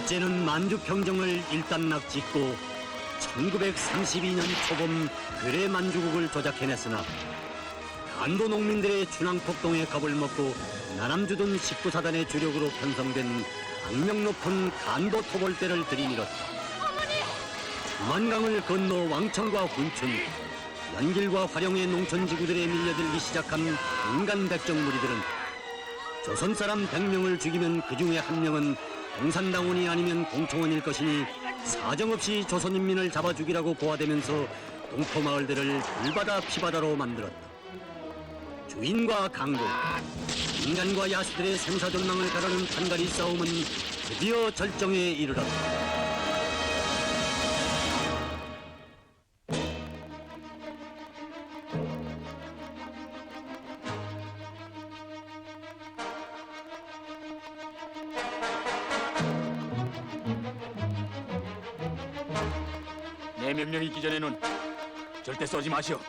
일제는 만주평정을 일단락 짓고 1932년 초봄 괴뢰 만주국을 조작해냈으나 간도 농민들의 춘왕폭동에 겁을 먹고 나남주둔 19사단의 주력으로 편성된 악명 높은 간도 토벌대를 들이밀었다. 주만강을 건너 왕청과 훈춘, 연길과 화령의 농촌지구들에 밀려들기 시작한 인간 백정 무리들은 조선 사람 100명을 죽이면 그 중에 한 명은 공산당원이 아니면 공청원일 것이니 사정없이 조선인민을 잡아 죽이라고 고하되면서 동포마을들을 불바다 피바다로 만들었다. 주인과 강도, 인간과 야수들의 생사존망을 가르는 판가리 싸움은 드디어 절정에 이르렀다. 내 명령이 있기 전에는 절대 쏘지 마시오.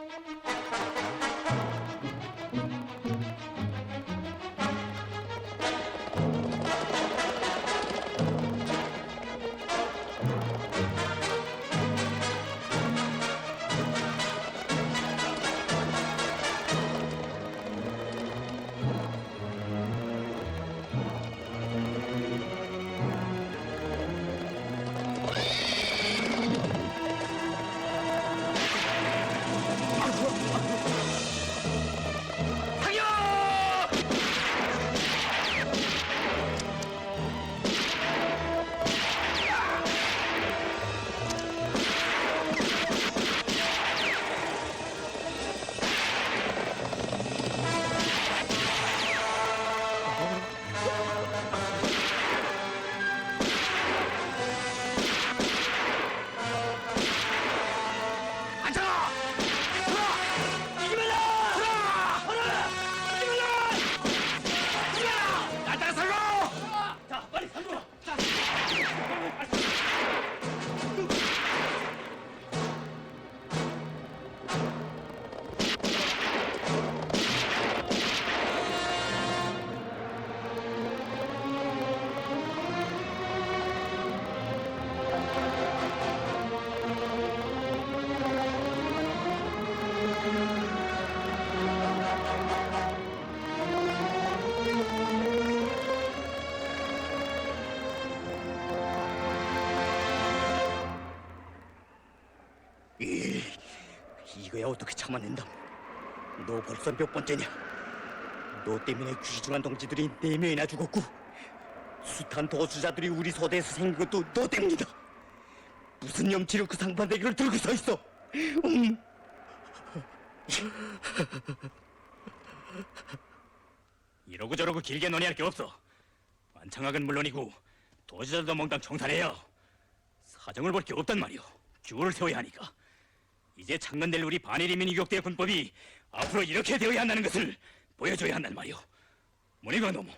이거야 어떻게 참아낸다. 너 벌써 몇 번째냐? 너 때문에 귀중한 동지들이 4명이나 죽었고 숱한 도주자들이 우리 소대에서 생긴 것도 너 때문이다. 무슨 염치로 그 상판대기를 들고 서 있어? 이러고 저러고 길게 논의할 게 없어. 완창학은 물론이고 도주자들도 몽땅 청산해야 사정을 볼 게 없단 말이오. 규를 세워야 하니까. 이제 창건될 우리 반일인민 유격대 군법이 앞으로 이렇게 되어야 한다는 것을 보여줘야 한단 말이오. 문희관 노무,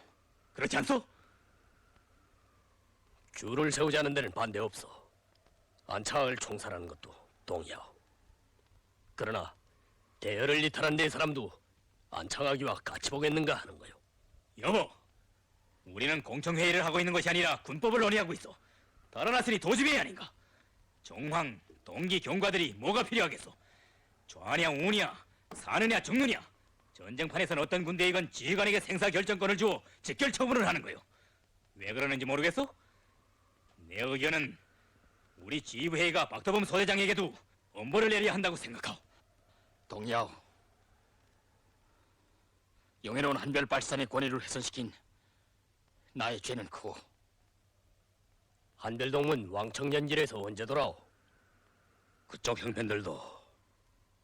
그렇지 않소? 규를 세우자는 데는 반대 없어. 안창학을 총살하는 것도 동의하오. 그러나 대열을 이탈한 네 사람도 안창학이와 같이 보겠는가 하는 거요. 여보, 우리는 공청회의를 하고 있는 것이 아니라 군법을 논의하고 있어. 달아났으니 도주배이 아닌가? 정황, 동기, 경과들이 뭐가 필요하겠소? 좌냐 우냐, 사느냐 죽느냐, 전쟁판에선 어떤 군대이건 지휘관에게 생사 결정권을 주어 직결 처분을 하는 거요. 왜 그러는지 모르겠소? 내 의견은 우리 지휘부회의가 박도범 소대장에게도 엄벌을 내려야 한다고 생각하오. 동의하오. 영예로운 한별발산의 권위를 훼손시킨 나의 죄는 크고 한별동문 왕청연길에서 언제 돌아오? 그쪽 형편들도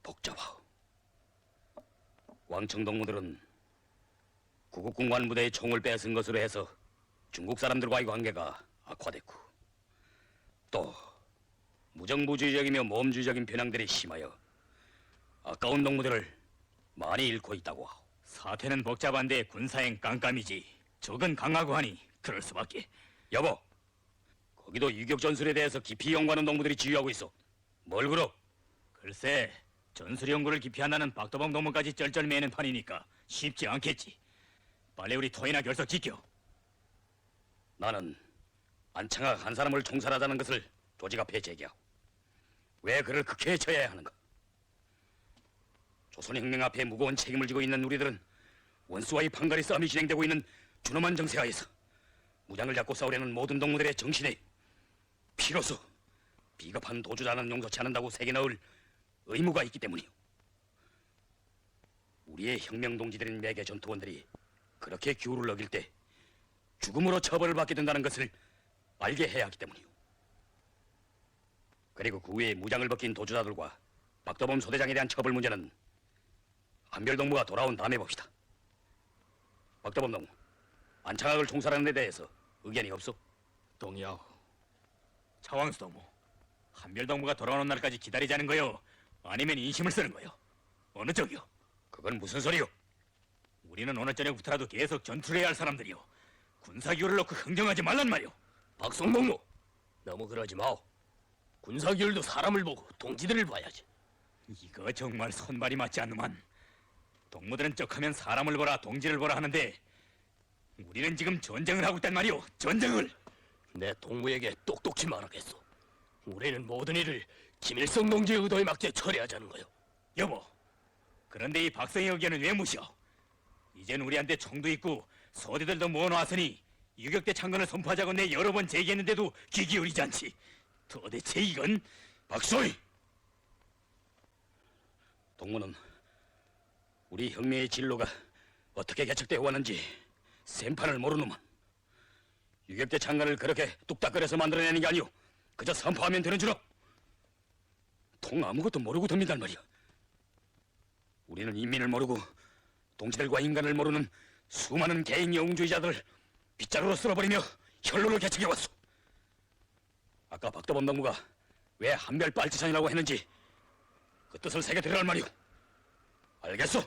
복잡하오. 왕청동무들은 구국군관 부대의 총을 뺏은 것으로 해서 중국 사람들과의 관계가 악화됐고 또 무정부주의적이며 모험주의적인 편향들이 심하여 아까운 동무들을 많이 잃고 있다고 하오. 사태는 복잡한데 군사행 깜깜이지. 적은 강하고 하니 그럴 수밖에. 여보, 거기도 유격 전술에 대해서 깊이 연구하는 동무들이 지휘하고 있어. 뭘 그러? 글쎄, 전술 연구를 깊이 한다는 박도범 동무까지 쩔쩔매는 판이니까 쉽지 않겠지. 빨리 우리 토이나 결석 지켜. 나는 안창학 한 사람을 총살하자는 것을 조직 앞에 제기하고 왜 그를 극해에 처해야 하는가? 조선혁명 앞에 무거운 책임을 지고 있는 우리들은 원수와의 판가리 싸움이 진행되고 있는 준엄한 정세하에서 무장을 잡고 싸우려는 모든 동무들의 정신에 피로서 비겁한 도주자는 용서치 않는다고 새겨 넣을 의무가 있기 때문이요. 우리의 혁명 동지들인 매개 전투원들이 그렇게 규율을 어길 때 죽음으로 처벌을 받게 된다는 것을 알게 해야 하기 때문이요. 그리고 그 외에 무장을 벗긴 도주자들과 박도범 소대장에 대한 처벌 문제는 한별동무가 돌아온 다음에 봅시다. 박도범 동무, 안창학을 총살하는 데 대해서 의견이 없어? 동의하오. 차왕수 동무, 한별동무가 돌아오는 날까지 기다리자는 거요? 아니면 인심을 쓰는 거요? 어느 쪽이요? 그건 무슨 소리요? 우리는 오늘 저녁부터라도 계속 전투를 해야 할 사람들이요. 군사기율을 놓고 흥정하지 말란 말이오. 박성동무, 너무 그러지 마오. 군사기율도 사람을 보고 동지들을 봐야지. 이거 정말 손발이 맞지 않는만. 동무들은 쩍하면 사람을 보라 동지를 보라 하는데 우리는 지금 전쟁을 하고 있단 말이오. 전쟁을. 내 동무에게 똑똑히 말하겠소. 우리는 모든 일을 김일성 동지의 의도에 맞게 처리하자는 거요. 여보, 그런데 이 박성희 의견은 왜 무시오? 이젠 우리한테 총도 있고 소대들도 모아놓았으니 유격대 창건을 선포하자고 내 여러 번 제기했는데도 귀 기울이지 않지. 도대체 이건... 박소희! 동무는 우리 혁명의 진로가 어떻게 개척되어 왔는지 생판을 모르는만 유격대 창건을 그렇게 뚝딱거려서 만들어내는 게 아니오. 그저 선포하면 되는 줄로 통 아무것도 모르고 듭니다 말이야. 우리는 인민을 모르고 동지들과 인간을 모르는 수많은 개인 영웅주의자들을 빗자루로 쓸어버리며 혈로를 개척해왔소. 아까 박도범 동무가 왜 한별 빨치산이라고 했는지 그 뜻을 새겨 들으란 말이오. 알겠소?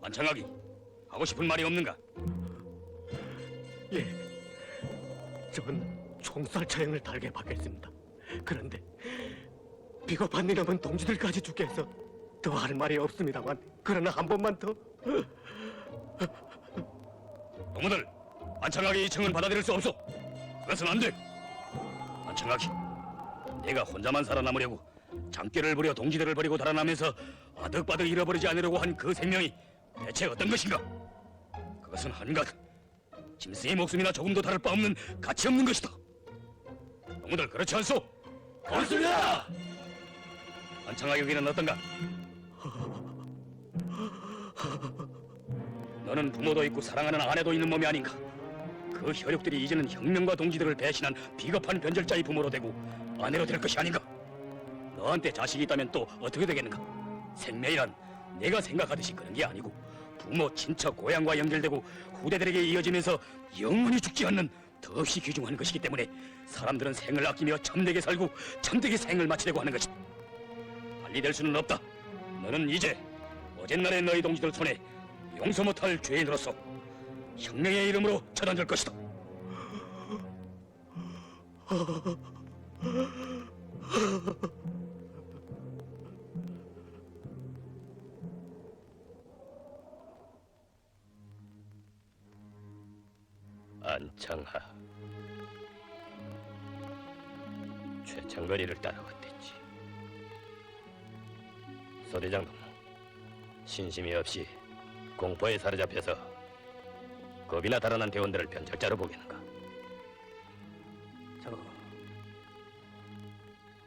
안창학이 하고 싶은 말이 없는가? 예, 전 총살 처형을 달게 받겠습니다. 그런데 비겁한 이놈은 동지들까지 죽게 해서 더 할 말이 없습니다만, 그러나 한 번만 더. 동무들, 안창학의 이 청은 받아들일 수 없어. 그것은 안 돼. 안창학이 내가 혼자만 살아남으려고 장꾀를 부려 동지들을 버리고 달아나면서 아득바득 잃어버리지 않으려고 한 그 생명이 대체 어떤 것인가? 그것은 한갓 짐승의 목숨이나 조금도 다를 바 없는 가치 없는 것이다. 동무들 그렇지 않소? 그렇습니다. 안창학의 의견은 어떤가? 너는 부모도 있고 사랑하는 아내도 있는 몸이 아닌가? 그 혈육들이 이제는 혁명과 동지들을 배신한 비겁한 변절자의 부모로 되고 아내로 될 것이 아닌가? 너한테 자식이 있다면 또 어떻게 되겠는가? 생명이란 내가 생각하듯이 그런 게 아니고 부모, 친척, 고향과 연결되고 후대들에게 이어지면서 영원히 죽지 않는 더없이 귀중한 것이기 때문에 사람들은 생을 아끼며 참되게 살고 참되게 생을 마치려고 하는 것이다. 빨리 될 수는 없다. 너는 이제 어젯날의 너희 동지들 손에 용서 못할 죄인으로서 혁명의 이름으로 처단될 것이다. 안창하, 최창거리를 따라왔댔지. 소대장 동무, 신심이 없이 공포에 사로잡혀서 겁이나 달아난 대원들을 변절자로 보겠는가?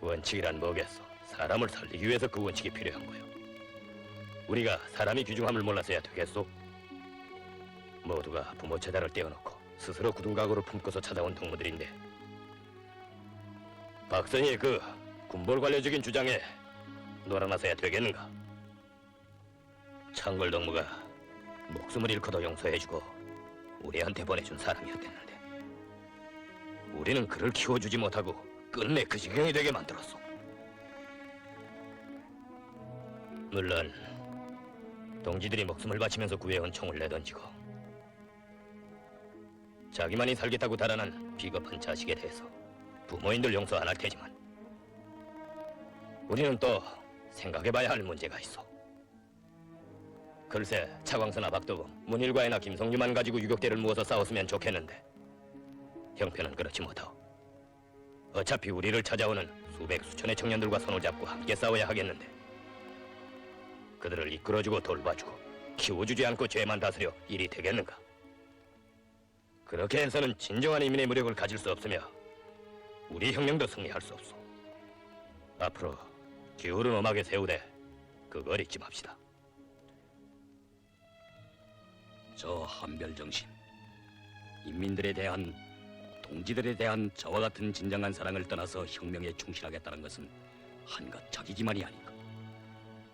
원칙이란 뭐겠소? 사람을 살리기 위해서 그 원칙이 필요한 거요. 우리가 사람이 귀중함을 몰라서야 되겠소? 모두가 부모 처자를 떼어놓고 스스로 굳은 각오를 품고서 찾아온 동무들인데 박선희의 그 군벌 관료적인 주장에 놀아나서야 되겠는가? 창걸 동무가 목숨을 잃고도 용서해주고 우리한테 보내준 사람이었댔는데 우리는 그를 키워주지 못하고 끝내 그 지경이 되게 만들었어. 물론 동지들이 목숨을 바치면서 구해온 총을 내던지고 자기만이 살겠다고 달아난 비겁한 자식에 대해서 부모인들 용서 안 할 테지만 우리는 또 생각해봐야 할 문제가 있어. 글쎄, 차광서나 박도범, 문일과이나 김성주만 가지고 유격대를 모아서 싸웠으면 좋겠는데 형편은 그렇지 못하오. 어차피 우리를 찾아오는 수백 수천의 청년들과 손을 잡고 함께 싸워야 하겠는데 그들을 이끌어주고 돌봐주고 키워주지 않고 죄만 다스려 일이 되겠는가? 그렇게 해서는 진정한 인민의 무력을 가질 수 없으며 우리 혁명도 승리할 수 없소. 앞으로 기울은 음악에 세우되 그걸 잊지 맙시다. 저 한별정신, 인민들에 대한, 동지들에 대한 저와 같은 진정한 사랑을 떠나서 혁명에 충실하겠다는 것은 한낱 자기기만이 아닌가.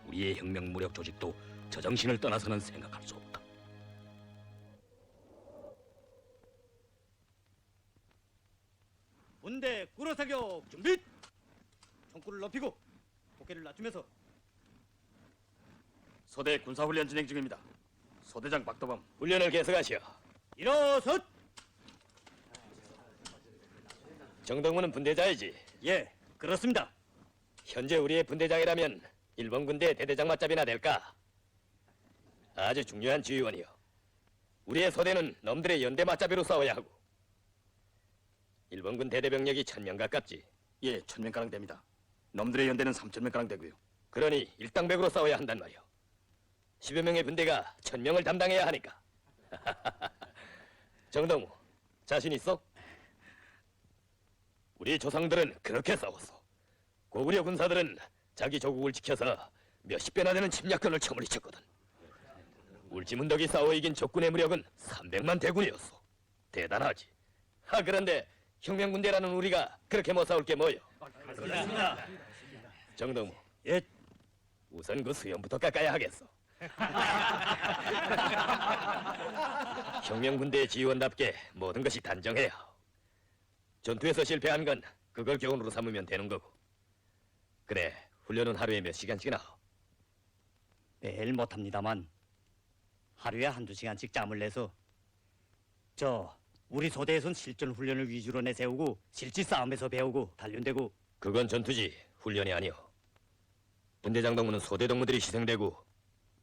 우리의 혁명 무력 조직도 저 정신을 떠나서는 생각할 수 없다. 군대 꾸러사격 준비. 총구를 높이고 고개를 낮추면서 소대 군사훈련 진행 중입니다. 소대장 박도범. 훈련을 계속하시오. 일어섰. 정동문은 분대장이지. 예, 그렇습니다. 현재 우리의 분대장이라면 일본 군대 대대장 맞잡이나 될까? 아주 중요한 지휘원이요. 우리의 소대는 놈들의 연대 맞잡이로 싸워야 하고 일본군 대대병력이 1000명 가깝지. 예, 1000명가량 됩니다. 놈들의 연대는 3000명가량 되고요. 그러니 일당백으로 싸워야 한단 말이오. 10여 명의 분대가 1000명을 담당해야 하니까. 정동무, 자신 있어? 우리 조상들은 그렇게 싸웠어. 고구려 군사들은 자기 조국을 지켜서 몇십 배나 되는 침략군을 쳐물리쳤거든. 울지문덕이 싸워 이긴 적군의 무력은 300만 대군이었어. 대단하지. 그런데 혁명군대라는 우리가 그렇게 못 싸울 게 뭐요? 그렇습니다. 정동무, 예, 우선 그 수염부터 깎아야 하겠어. 혁명군대의 지휘원답게 모든 것이 단정해요. 전투에서 실패한 건 그걸 교훈으로 삼으면 되는 거고. 그래, 훈련은 하루에 몇 시간씩이나 하오? 매일 못합니다만 하루에 한두 시간씩 짬을 내서 우리 소대에선 실전 훈련을 위주로 내세우고 실지 싸움에서 배우고 단련되고. 그건 전투지 훈련이 아니오. 분대장 동무는 소대 동무들이 희생되고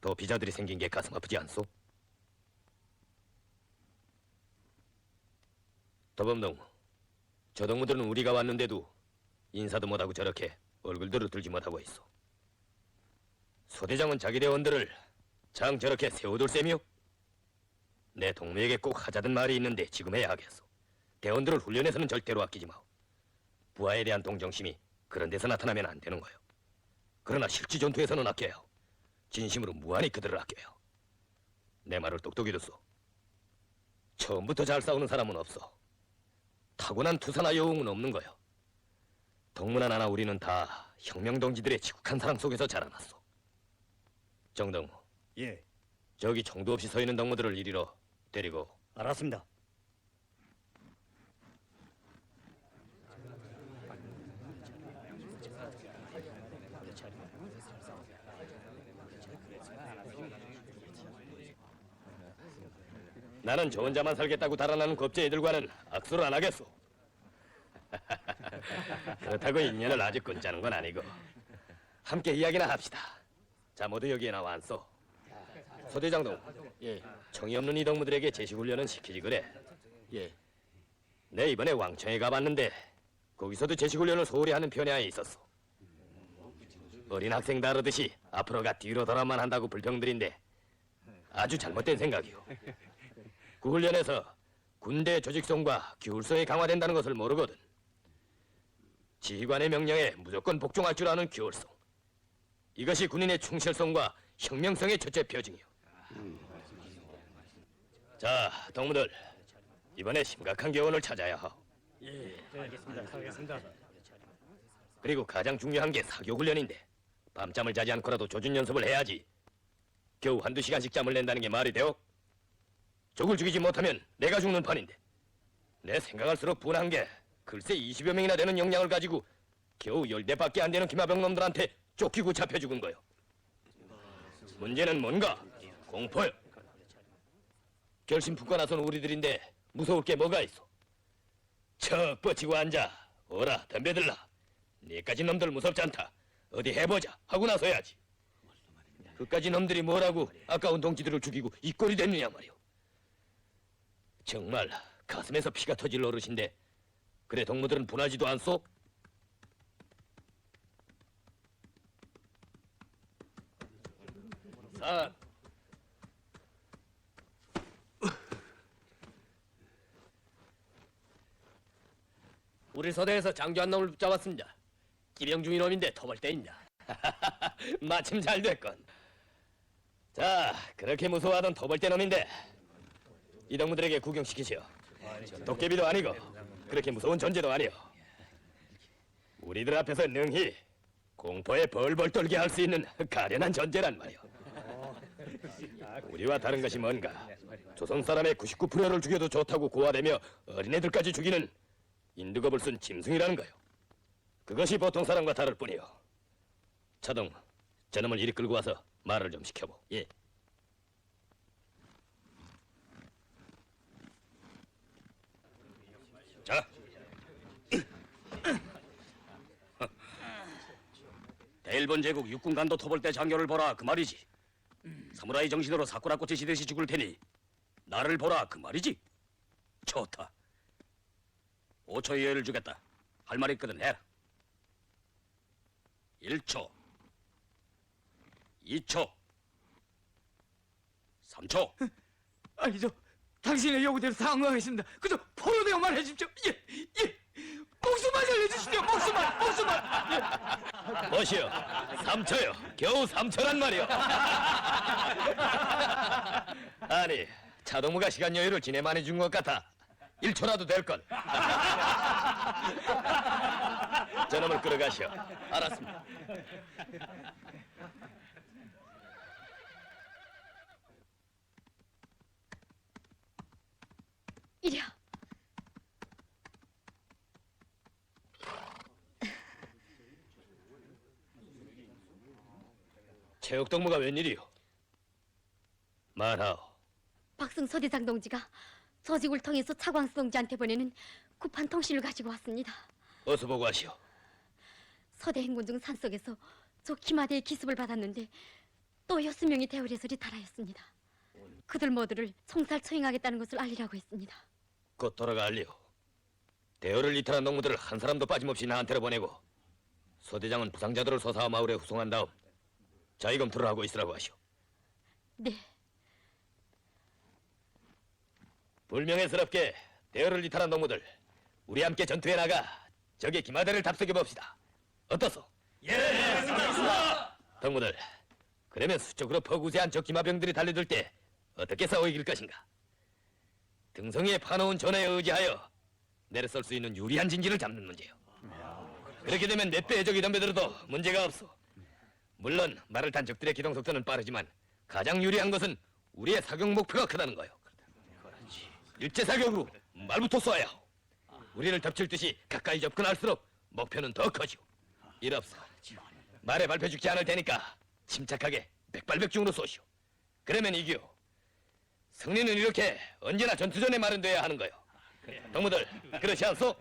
더 비자들이 생긴 게 가슴 아프지 않소? 도범동무, 저 동무들은 우리가 왔는데도 인사도 못하고 저렇게 얼굴들을 들지 못하고 있어. 소대장은 자기 대원들을 장 저렇게 세워둘 셈이요? 내 동무에게 꼭 하자던 말이 있는데 지금 해야 하겠어. 대원들을 훈련해서는 절대로 아끼지 마오. 부하에 대한 동정심이 그런 데서 나타나면 안 되는 거요. 그러나 실지 전투에서는 아껴요. 진심으로 무한히 그들을 아껴요. 내 말을 똑똑히 듣소. 처음부터 잘 싸우는 사람은 없어. 타고난 투사나 여웅은 없는 거요. 동문 하나나 우리는 다 혁명동지들의 지국한 사랑 속에서 자라났어. 정동무, 예, 저기 총도 없이 서 있는 동무들을 이리로 데리고. 알았습니다. 나는 저 혼자만 살겠다고 달아나는 겁쟁이들과는 악수를 안 하겠소. 그렇다고 인연을 아주 끊자는 건 아니고 함께 이야기나 합시다. 자, 모두 여기에 나와 앉소. 소대장동, 예, 청이 없는 이 동무들에게 제식훈련은 시키지 그래. 예. 내 이번에 왕청에 가봤는데 거기서도 제식훈련을 소홀히 하는 편이 있었어. 어린 학생 다루듯이 앞으로가 뒤로 돌아만 한다고 불평들인데 아주 잘못된 생각이오. 그 훈련에서 군대 조직성과 규율성이 강화된다는 것을 모르거든. 지휘관의 명령에 무조건 복종할 줄 아는 규율성. 이것이 군인의 충실성과 혁명성의 첫째 표징이오. 자, 동무들, 이번에 심각한 교훈을 찾아야 하오. 알겠습니다. 그리고 가장 중요한 게 사교훈련인데 밤잠을 자지 않고라도 조준 연습을 해야지. 겨우 한두 시간씩 잠을 낸다는 게 말이 돼요? 적을 죽이지 못하면 내가 죽는 판인데. 내 생각할수록 분한 게 글쎄 20여 명이나 되는 역량을 가지고 겨우 10대밖에 안 되는 기마병 놈들한테 쫓기고 잡혀 죽은 거요. 문제는 뭔가? 공포요. 결심 품고 나선 우리들인데 무서울 게 뭐가 있어? 척 뻗치고 앉아. 오라 덤벼들라. 네까지 놈들 무섭지 않다. 어디 해보자 하고 나서야지. 그까지 놈들이 뭐라고 아까운 동지들을 죽이고 이 꼴이 됐느냐 말이오. 정말 가슴에서 피가 터질 어르신데 그래 동무들은 분하지도 않소? 산 우리 서대에서 장교 한 놈을 붙잡았습니다. 기병 중인 놈인데 터벌대입니다. 마침 잘 됐건. 자, 그렇게 무서워하던 터벌대 놈인데 이 동무들에게 구경시키시오. 도깨비도 아니고 그렇게 무서운 존재도 아니오. 우리들 앞에서 능히 공포에 벌벌 떨게 할 수 있는 가련한 존재란 말이오. 우리와 다른 것이 뭔가? 조선 사람의 99%를 죽여도 좋다고 고화되며 어린애들까지 죽이는 인두겁을 쓴 짐승이라는 거요. 그것이 보통 사람과 다를 뿐이요. 차동, 저놈을 이리 끌고 와서 말을 좀 시켜보. 예. 자. 대일본 제국 육군간도 토벌대 장교를 보라 그 말이지. 사무라이 정신으로 사쿠라꽃이 지듯이 죽을 테니 나를 보라 그 말이지. 좋다. 5초 이하를 주겠다. 할 말 있거든 해라. 1초 2초 3초. 아니죠. 당신의 요구대로 상응하겠습니다. 그저 포로되어만 해주십시오. 예, 예. 목숨만 살려주십시오. 목숨만. 뭐시여? 3초요. 겨우 3초란 말이오. 아니, 차동무가 시간 여유를 지내 많이 준 것 같아. 1초라도 될 건. 저놈을 끌어가시오. 알았습니다. 이리야. 체육동무가 웬일이오? 말하오. 박승 서대장 동지가 서직을 통해서 차광수 동지한테 보내는 급한 통신을 가지고 왔습니다. 어서 보고 하시오. 서대 행군 중 산속에서 저 기마대의 기습을 받았는데 또 6명이 대궐에서 리탈하였습니다. 그들 모두를 총살 처형하겠다는 것을 알리라고 했습니다. 곧 돌아가 알리오. 대열을 이탈한 농무들을 한 사람도 빠짐없이 나한테로 보내고 서대장은 부상자들을 소사와 마을에 후송한 다음 자위검투를 하고 있으라고 하시오. 네, 불명예스럽게 대열을 이탈한 농무들 우리 함께 전투에 나가 적의 기마대를 답석해 봅시다. 어떻소? 예, 알겠습니다. 동무들, 그러면 수적으로 퍼구세한 적 기마병들이 달려들 때 어떻게 싸워 이길 것인가? 등성이에 파놓은 전에 의지하여 내려 쏠 수 있는 유리한 진지를 잡는 문제요. 그렇게 되면 몇 배의 적이 덤벼들어도 문제가 없어. 물론 말을 탄 적들의 기동 속도는 빠르지만 가장 유리한 것은 우리의 사격 목표가 크다는 거요. 일제 사격으로 말부터 쏴야 하오. 우리를 덮칠 듯이 가까이 접근할수록 목표는 더 커지오. 일 없어. 말에 발표 죽지 않을 테니까 침착하게 백발백중으로 쏘시오. 그러면 이기오. 승리는 이렇게 언제나 전투전에 마련돼야 하는 거요. 동무들, 그렇지 않소?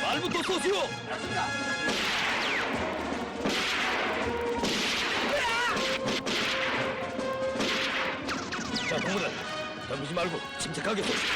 말부터 쏘시오. 자, 동무들, 덤비지 말고 침착하게 쏘시오.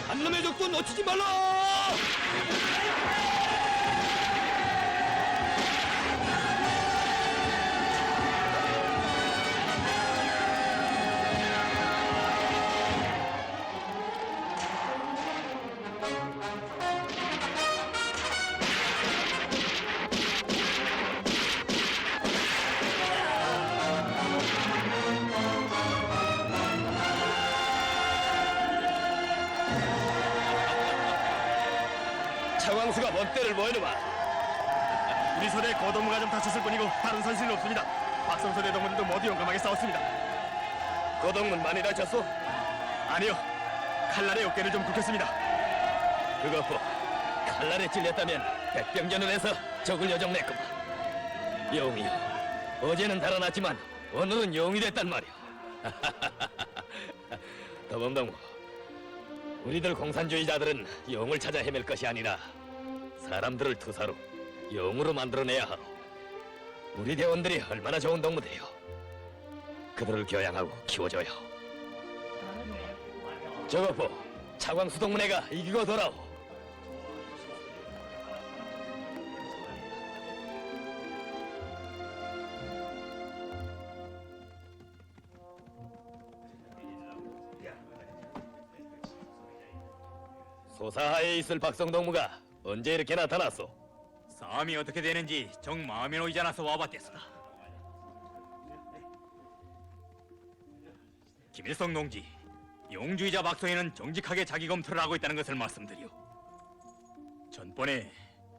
한 놈의 적도 놓치지 말라! 본때를 보이는마. 우리 선의 고동무가 좀 다쳤을 뿐이고 다른 선수는 없습니다. 박성선의 동문도 모두 용감하게 싸웠습니다. 고동문 많이 다쳤소? 아니요, 칼날에 어깨를 좀 굽혔습니다. 그거 보. 칼날에 찔렸다면 백병전을 해서 적을 여정냈구만. 용이요. 어제는 달아났지만 오늘은 용이 됐단 말이오. 더범동무, 우리들 공산주의자들은 용을 찾아 헤맬 것이 아니라 사람들을 투사로 용으로 만들어내야 하오. 우리 대원들이 얼마나 좋은 동무대요. 그들을 교양하고 키워줘야 하오. 저거 보, 차광수 동문회가 이기고 돌아오. 소사하에 있을 박성동무가 언제 이렇게 나타났소? 싸움이 어떻게 되는지 정 마음에 놓이지 않아서 와봤댔으다. 김일성 농지, 용주의자 박성희는 정직하게 자기 검토를 하고 있다는 것을 말씀드리오. 전번에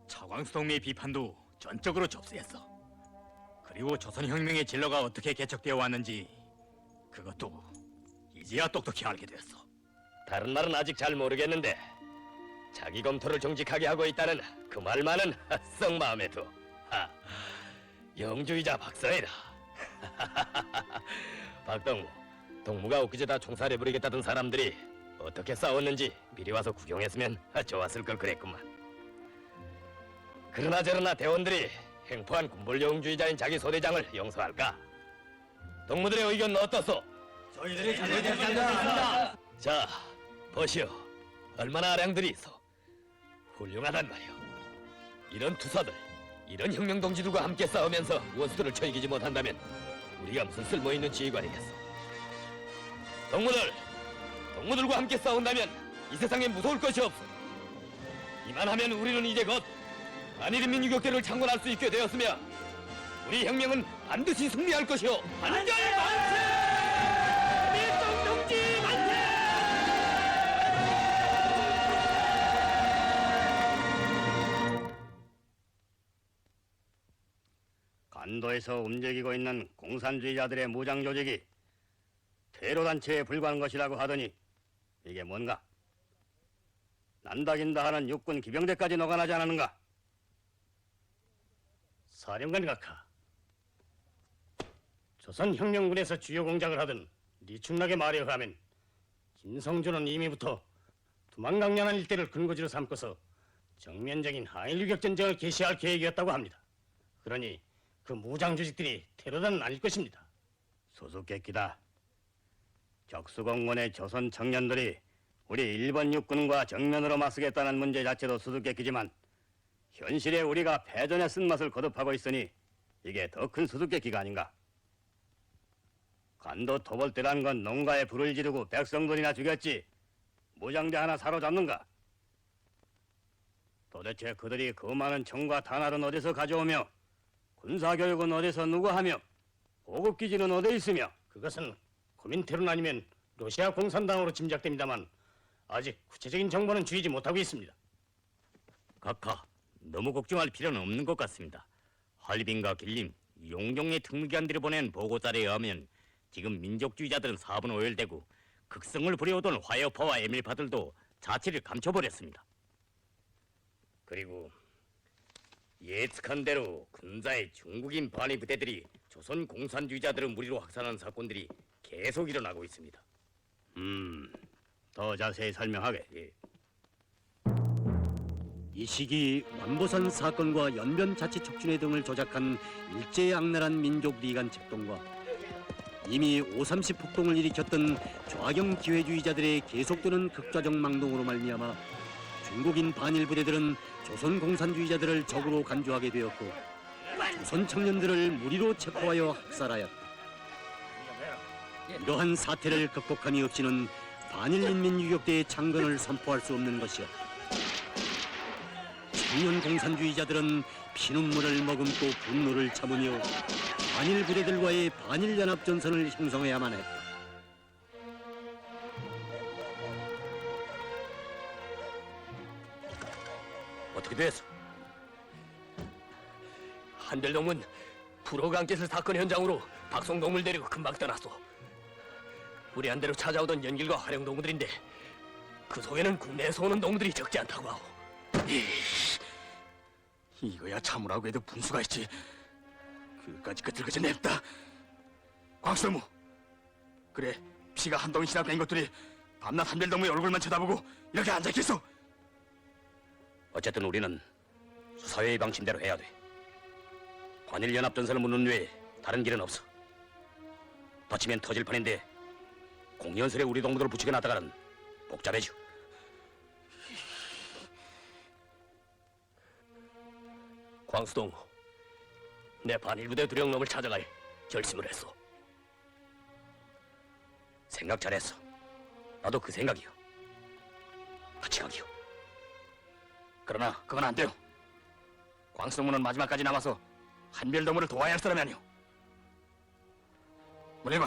차광수 동무의 비판도 전적으로 접수했어. 그리고 조선혁명의 진로가 어떻게 개척되어 왔는지 그것도 이제야 똑똑히 알게 되었어. 다른 말은 아직 잘 모르겠는데 자기 검토를 정직하게 하고 있다는 그 말만은 썩 마음에 둬. 영주의자 박성희다. 박동무, 동무가 엊그제다 총살해 버리겠다던 사람들이 어떻게 싸웠는지 미리 와서 구경했으면 좋았을 걸 그랬구만. 그러나 저러나 대원들이 행포한 군벌 영주의자인 자기 소대장을 용서할까? 동무들의 의견은 어떻소? 저희들이 잘못했습니다. 자, 보시오. 얼마나 아량들이 있어. 훌륭하단 말이오. 이런 투사들, 이런 혁명동지들과 함께 싸우면서 원수들을 쳐 이기지 못한다면 우리가 무슨 쓸모있는 지휘관이겠어. 동무들과 함께 싸운다면 이 세상에 무서울 것이 없어. 이만하면 우리는 이제 곧 한일인민 유격대를 창건할 수 있게 되었으며 우리 혁명은 반드시 승리할 것이오. 반전 만세! 밀동동지 만세! 간도에서 움직이고 있는 공산주의자들의 무장 조직이 테러단체에 불과한 것이라고 하더니 이게 뭔가? 난다긴다 하는 육군 기병대까지 녹아나지 않았는가? 사령관 각하, 조선혁명군에서 주요 공작을 하던 리충락의 말에 의하면 김성준은 이미부터 두만강연한 일대를 근거지로 삼고서 정면적인 한일유격전쟁을 개시할 계획이었다고 합니다. 그러니 그 무장 조직들이 테러단은 아닐 것입니다. 수수께끼다. 적수공군의 조선 청년들이 우리 일본 육군과 정면으로 맞서겠다는 문제 자체도 수수께끼지만 현실에 우리가 패전의 쓴맛을 거듭하고 있으니 이게 더 큰 수수께끼가 아닌가. 간도 토벌대란 건 농가에 불을 지르고 백성들이나 죽였지 무장대 하나 사로잡는가? 도대체 그들이 그 많은 총과 탄알은 어디서 가져오며 군사교육은 어디서 누가 하며 보급기지는 어디 있으며? 그것은 코민테론 아니면 러시아 공산당으로 짐작됩니다만 아직 구체적인 정보는 주이지 못하고 있습니다. 각하, 너무 걱정할 필요는 없는 것 같습니다. 할빈과 길림, 용종의 특무기관들이 보낸 보고자료에 의하면 지금 민족주의자들은 4분 오열되고 극성을 부려오던 화여파와 에밀파들도 자취를 감춰버렸습니다. 그리고 예측한 대로 군사의 중국인 반위 부대들이 조선 공산주의자들을 무리로 확산하는 사건들이 계속 일어나고 있습니다. 더 자세히 설명하게. 예. 이 시기 완보산 사건과 연변자치촉진회 등을 조작한 일제의 악랄한 민족 리간 책동과 이미 5.30 폭동을 일으켰던 좌경 기회주의자들의 계속되는 극좌적 망동으로 말미암아 중국인 반일 부대들은 조선 공산주의자들을 적으로 간주하게 되었고 조선 청년들을 무리로 체포하여 학살하였다. 이러한 사태를 극복함이 없이는 반일인민유격대의 창건을 선포할 수 없는 것이었다. 청년 공산주의자들은 피눈물을 머금고 분노를 참으며 반일 부대들과의 반일연합전선을 형성해야만 했다. 어떻게 어떻게 됐어? 한별동문 불호가 안 깼을 사건 현장으로 박송동물 데리고 금방 떠났어. 우리 안대로 찾아오던 연길과 활용 동무들인데 그 속에는 국내에서 오는 동무들이 적지 않다고 하오. 이거야 참으라고 해도 분수가 있지. 그까지 끄질끄질 냅다. 광수동무. 그래, 피가 한 덩이씩 된 것들이 밤낮 한별동무의 얼굴만 쳐다보고 이렇게 앉아있겠어. 어쨌든 우리는 수사회의 방침대로 해야 돼. 관일연합전선을 묻는 외에 다른 길은 없어. 다치면 터질 판인데 공연설에 우리 동무들을 부추겨놨다가는 복잡해져. 광수동무, 내 반일부대 두령놈을 찾아갈 결심을 했어. 생각 잘했어. 나도 그 생각이요. 같이 가기요. 그러나 그건 안 돼요. 광수동무는 마지막까지 남아서 한별동무를 도와야 할 사람이 아니오. 물리고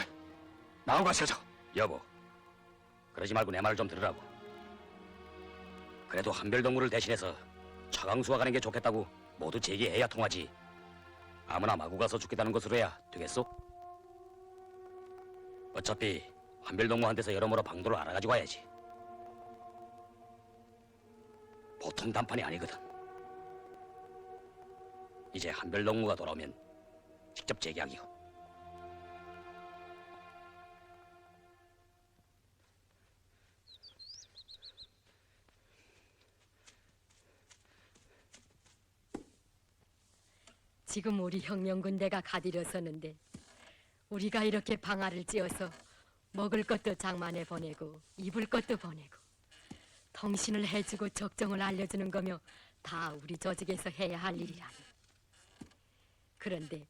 나오고 가시죠. 여보, 그러지 말고 내 말 좀 들으라고. 그래도 한별동무를 대신해서 차강수가 가는 게 좋겠다고 모두 제기해야 통하지. 아무나 마구 가서 죽겠다는 것으로 해야 되겠소? 어차피 한별동무한테서 여러모로 방도를 알아가지고 와야지. 보통 단판이 아니거든. 이제 한별동무가 돌아오면 직접 제기하기요. 지금 우리 혁명군대가 가디려서는데 우리가 이렇게 방아를 찧어서 먹을 것도 장만해 보내고 입을 것도 보내고 통신을 해주고 적정을 알려주는 거며 다 우리 조직에서 해야 할 일이라니. 그런데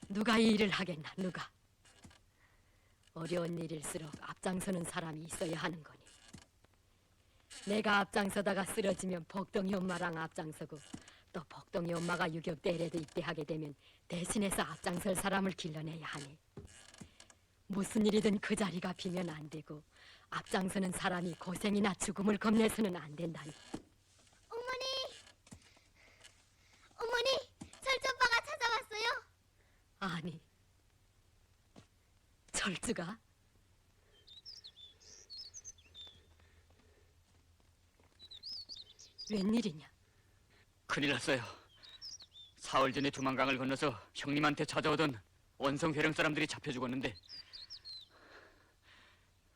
누가 이 일을 하겠나, 누가? 어려운 일일수록 앞장서는 사람이 있어야 하는 거니. 내가 앞장서다가 쓰러지면 복동이 엄마랑 앞장서고 또 복동이 엄마가 유격대회라도 입대하게 되면 대신해서 앞장설 사람을 길러내야 하네. 무슨 일이든 그 자리가 비면 안 되고 앞장서는 사람이 고생이나 죽음을 겁내서는 안 된다니. 어머니, 어머니, 철조빠가 찾아왔어요. 아니, 철주가? 웬일이냐? 큰일 났어요. 사흘 전에 두만강을 건너서 형님한테 찾아오던 원성 회령 사람들이 잡혀 죽었는데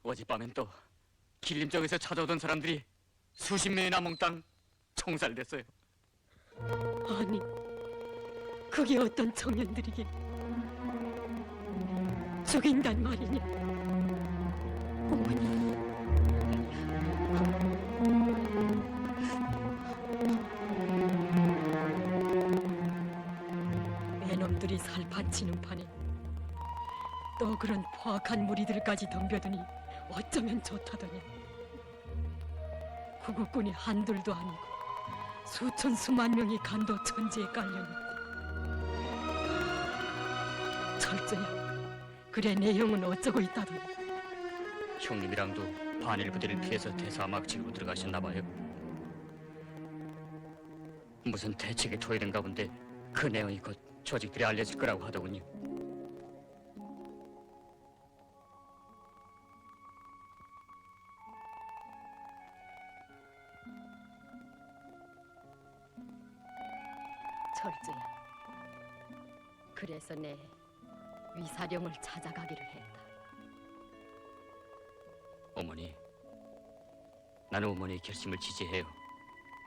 어젯밤엔 또 길림 쪽에서 찾아오던 사람들이 수십 명이나 몽땅 총살됐어요. 아니, 그게 어떤 청년들이긴 죽인단 말이냐? 어머니, 애놈들이 살판치는 판에 또 그런 포악한 무리들까지 덤벼드니 어쩌면 좋다더냐. 구국군이 한둘도 아니고 수천 수만 명이 간도 천지에 깔려있고. 철저야, 그래 내 형은 어쩌고 있다더냐. 형님이랑도 반일 부대를 피해서 대사막지로 들어가셨나 봐요. 무슨 대책이 토해된가 본데 그 내용이 곧 조직들이 알려질 거라고 하더군요. 철저야, 그래서 내 위사령을 찾아가기로 했다. 어머니, 나는 어머니의 결심을 지지해요.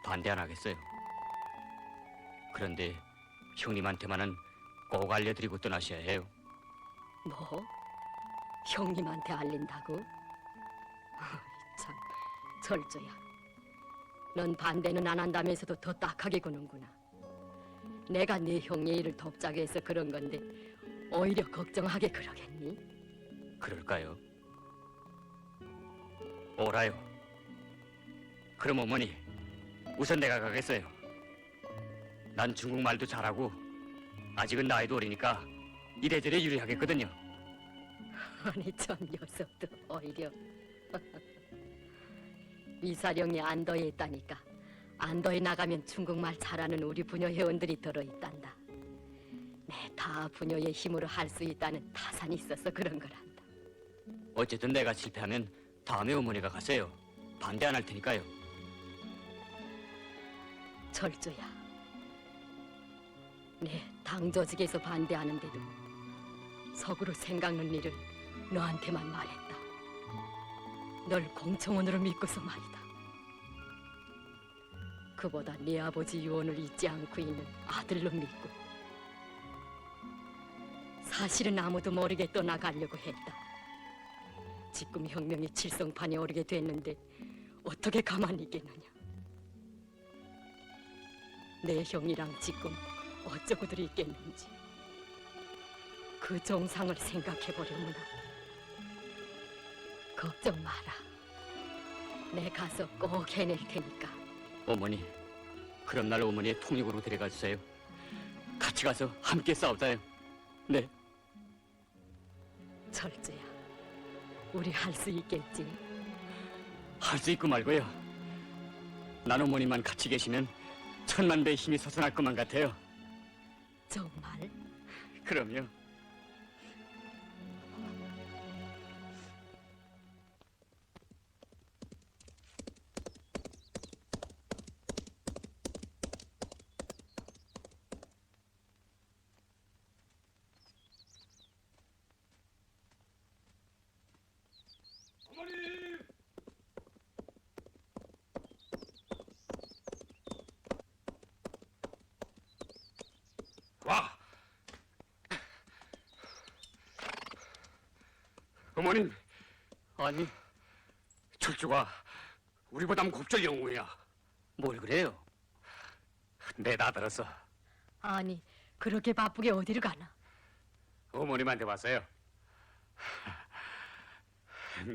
반대 안 하겠어요. 그런데 형님한테만은 꼭 알려드리고 떠나셔야 해요. 뭐? 형님한테 알린다고? 참, 철저야, 넌 반대는 안 한다면서도 더 딱하게 구는구나. 내가 네 형의 일을 돕자고 해서 그런 건데 오히려 걱정하게 그러겠니? 그럴까요? 오라요. 그럼 어머니, 우선 내가 가겠어요. 난 중국말도 잘하고 아직은 나이도 어리니까 이래저래 유리하겠거든요. 아니 저 녀석도 오히려 위사령이 안도에 있다니까 안도에 나가면 중국말 잘하는 우리 부녀 회원들이 들어있단다. 내 다 부녀의 힘으로 할 수 있다는 타산이 있어서 그런 거란다. 어쨌든 내가 실패하면 다음에 어머니가 가세요. 반대 안 할 테니까요. 철조야, 내 당조직에서 반대하는데도 속으로 생각는 일을 너한테만 말했다. 널 공청원으로 믿고서 말이다. 그보다 네 아버지 유언을 잊지 않고 있는 아들로 믿고, 사실은 아무도 모르게 떠나가려고 했다. 지금 혁명이 칠성판에 오르게 됐는데 어떻게 가만히 있겠느냐. 내 형이랑 지금 어쩌고들 있겠는지 그 정상을 생각해보려무나. 걱정 마라. 내 가서 꼭 해낼 테니까. 어머니, 그럼 날 어머니의 통역으로 데려가 주세요. 같이 가서 함께 싸우자요. 네. 철주야, 우리 할 수 있겠지? 할 수 있고 말고요. 난 어머니만 같이 계시면 천만 배의 힘이 솟아날 것만 같아요. 정말? 그럼요. 와! 어머님, 아니, 철주가 우리보단 곱절 영웅이야. 뭘 그래요? 내 다 들었어. 아니, 그렇게 바쁘게 어디를 가나? 어머님한테 왔어요.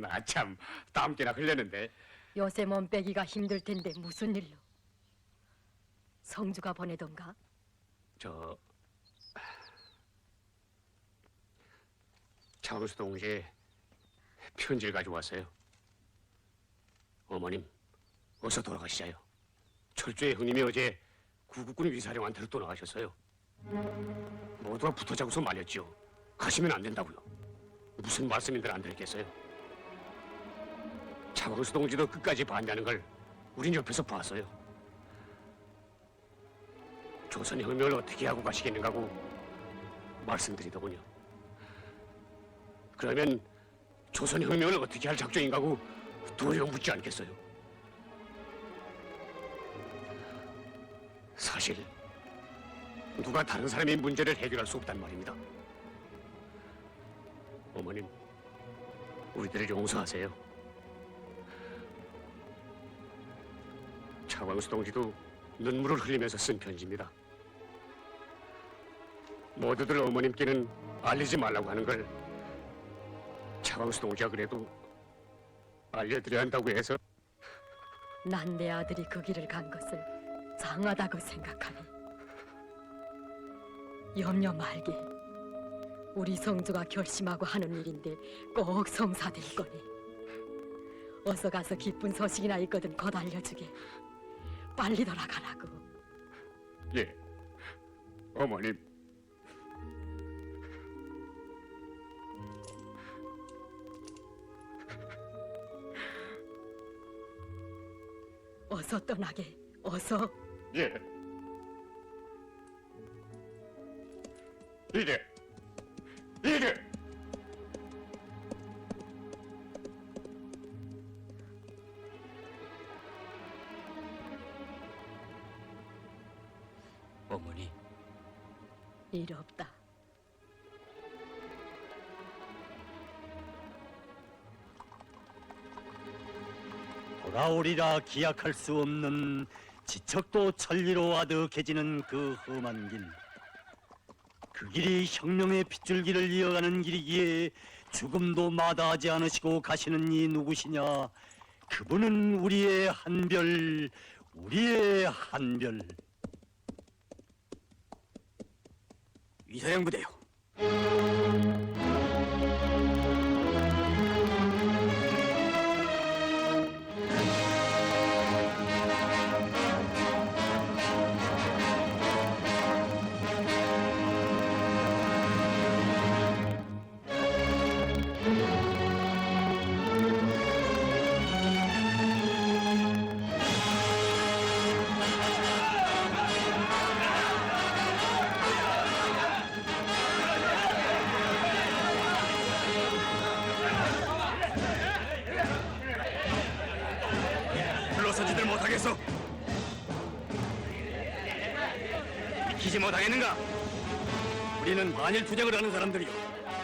나 참 땀깨나 흘렸는데. 요새 몸 빼기가 힘들 텐데 무슨 일로? 성주가 보내던가? 저 차은수 동지에 편지를 가져왔어요. 어머님, 어서 돌아가시자요. 철주의 형님이 어제 구국군 위사령한테로 떠나가셨어요. 모두가 붙어자고서 말렸지요. 가시면 안 된다고요. 무슨 말씀인들 안 들겠어요. 차광수 동지도 끝까지 반대하는 걸 우린 옆에서 봤어요. 조선혁명을 어떻게 하고 가시겠는가고 말씀드리더군요. 그러면 조선혁명을 어떻게 할 작정인가고 도리어 묻지 않겠어요. 사실 누가 다른 사람의 문제를 해결할 수 없단 말입니다. 어머님, 우리들을 용서하세요. 차광수 동지도 눈물을 흘리면서 쓴 편지입니다. 모두들 어머님께는 알리지 말라고 하는 걸 차광수 동지가 그래도 알려드려야 한다고 해서. 난 내 아들이 그 길을 간 것을 장하다고 생각하니. 염려 말게. 우리 성주가 결심하고 하는 일인데 꼭 성사될 거니. 어서 가서 기쁜 소식이나 있거든 곧 알려주게. 빨리 돌아가라고. 예, 어머님. 어서 떠나게. 어서. 예. 이래. 어머니, 일 없다. 돌아오리라 기약할 수 없는 지척도 천리로 아득해지는 그 험한 길. 그 길이 혁명의 핏줄기를 이어가는 길이기에 죽음도 마다하지 않으시고 가시는 이 누구시냐? 그분은 우리의 한별, 우리의 한별. 위사령 부대요. 못하겠소. 지키지 못하겠는가? 우리는 반일 투쟁을 하는 사람들이요.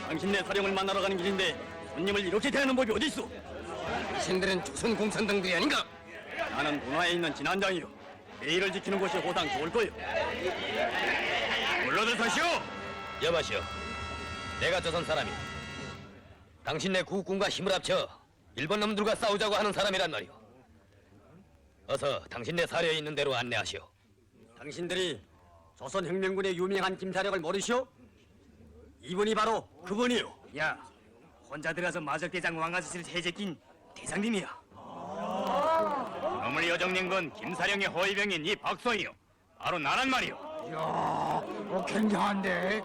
당신네 사령을 만나러 가는 길인데 손님을 이렇게 대하는 법이 어디 있어? 당신들은 조선 공산당들이 아닌가? 나는 문화에 있는 진안장이요. 예의를 지키는 것이 호당 좋을 거요. 물러들사시오. 여보시오, 내가 조선 사람이. 당신네 국군과 힘을 합쳐 일본 놈들과 싸우자고 하는 사람이란 말이오. 어서 당신네 사려에 있는 대로 안내하시오. 당신들이 조선혁명군의 유명한 김사령을 모르시오? 이분이 바로 그분이요. 야, 혼자 들어가서 마적대장 왕아저씨를 해제낀 대장님이야. 놈을 여정낸 건 김사령의 호위병인 이 박소희요. 바로 나란 말이오. 굉장한데.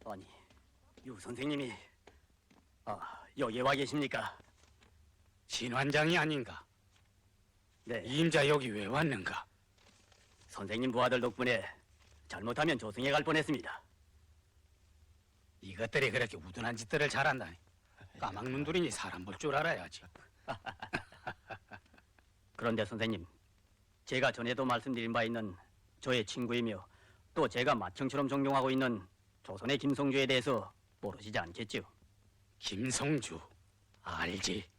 아니, 유 선생님이 여기에 와 계십니까? 진환장이 아닌가? 네, 이 임자 여기 왜 왔는가? 선생님 부하들 덕분에 잘못하면 조승에 갈 뻔했습니다. 이것들이 그렇게 우둔한 짓들을 잘한다니. 까막눈들이니 사람 볼 줄 알아야지. 그런데 선생님, 제가 전에도 말씀드린 바 있는 저의 친구이며 또 제가 맏형처럼 존경하고 있는 조선의 김성주에 대해서 모르시지 않겠죠? 김성주 알지?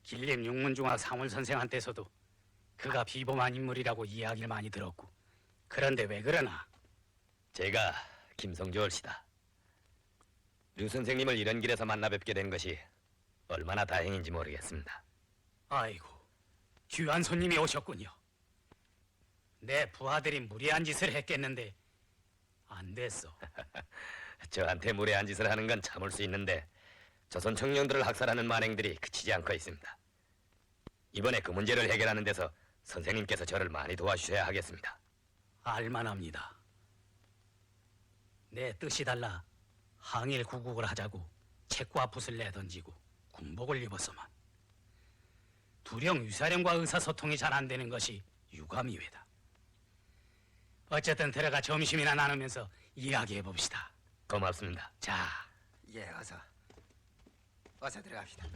길림 육문중화 상월 선생한테서도 그가 비범한 인물이라고 이야기를 많이 들었고. 그런데 왜 그러나? 제가 김성주 얼씨다. 류 선생님을 이런 길에서 만나 뵙게 된 것이 얼마나 다행인지 모르겠습니다. 아이고, 귀한 손님이 오셨군요. 내 부하들이 무리한 짓을 했겠는데 안 됐어. 저한테 무례한 짓을 하는 건 참을 수 있는데 조선 청년들을 학살하는 만행들이 그치지 않고 있습니다. 이번에 그 문제를 해결하는 데서 선생님께서 저를 많이 도와주셔야 하겠습니다. 알만합니다. 내 뜻이 달라 항일 구국을 하자고 책과 붓을 내던지고 군복을 입었어만 두령 유사령과 의사소통이 잘 안 되는 것이 유감이외다. 어쨌든 들어가 점심이나 나누면서 이야기해 봅시다. 고맙습니다. 자, 예, 어서 들어갑시다.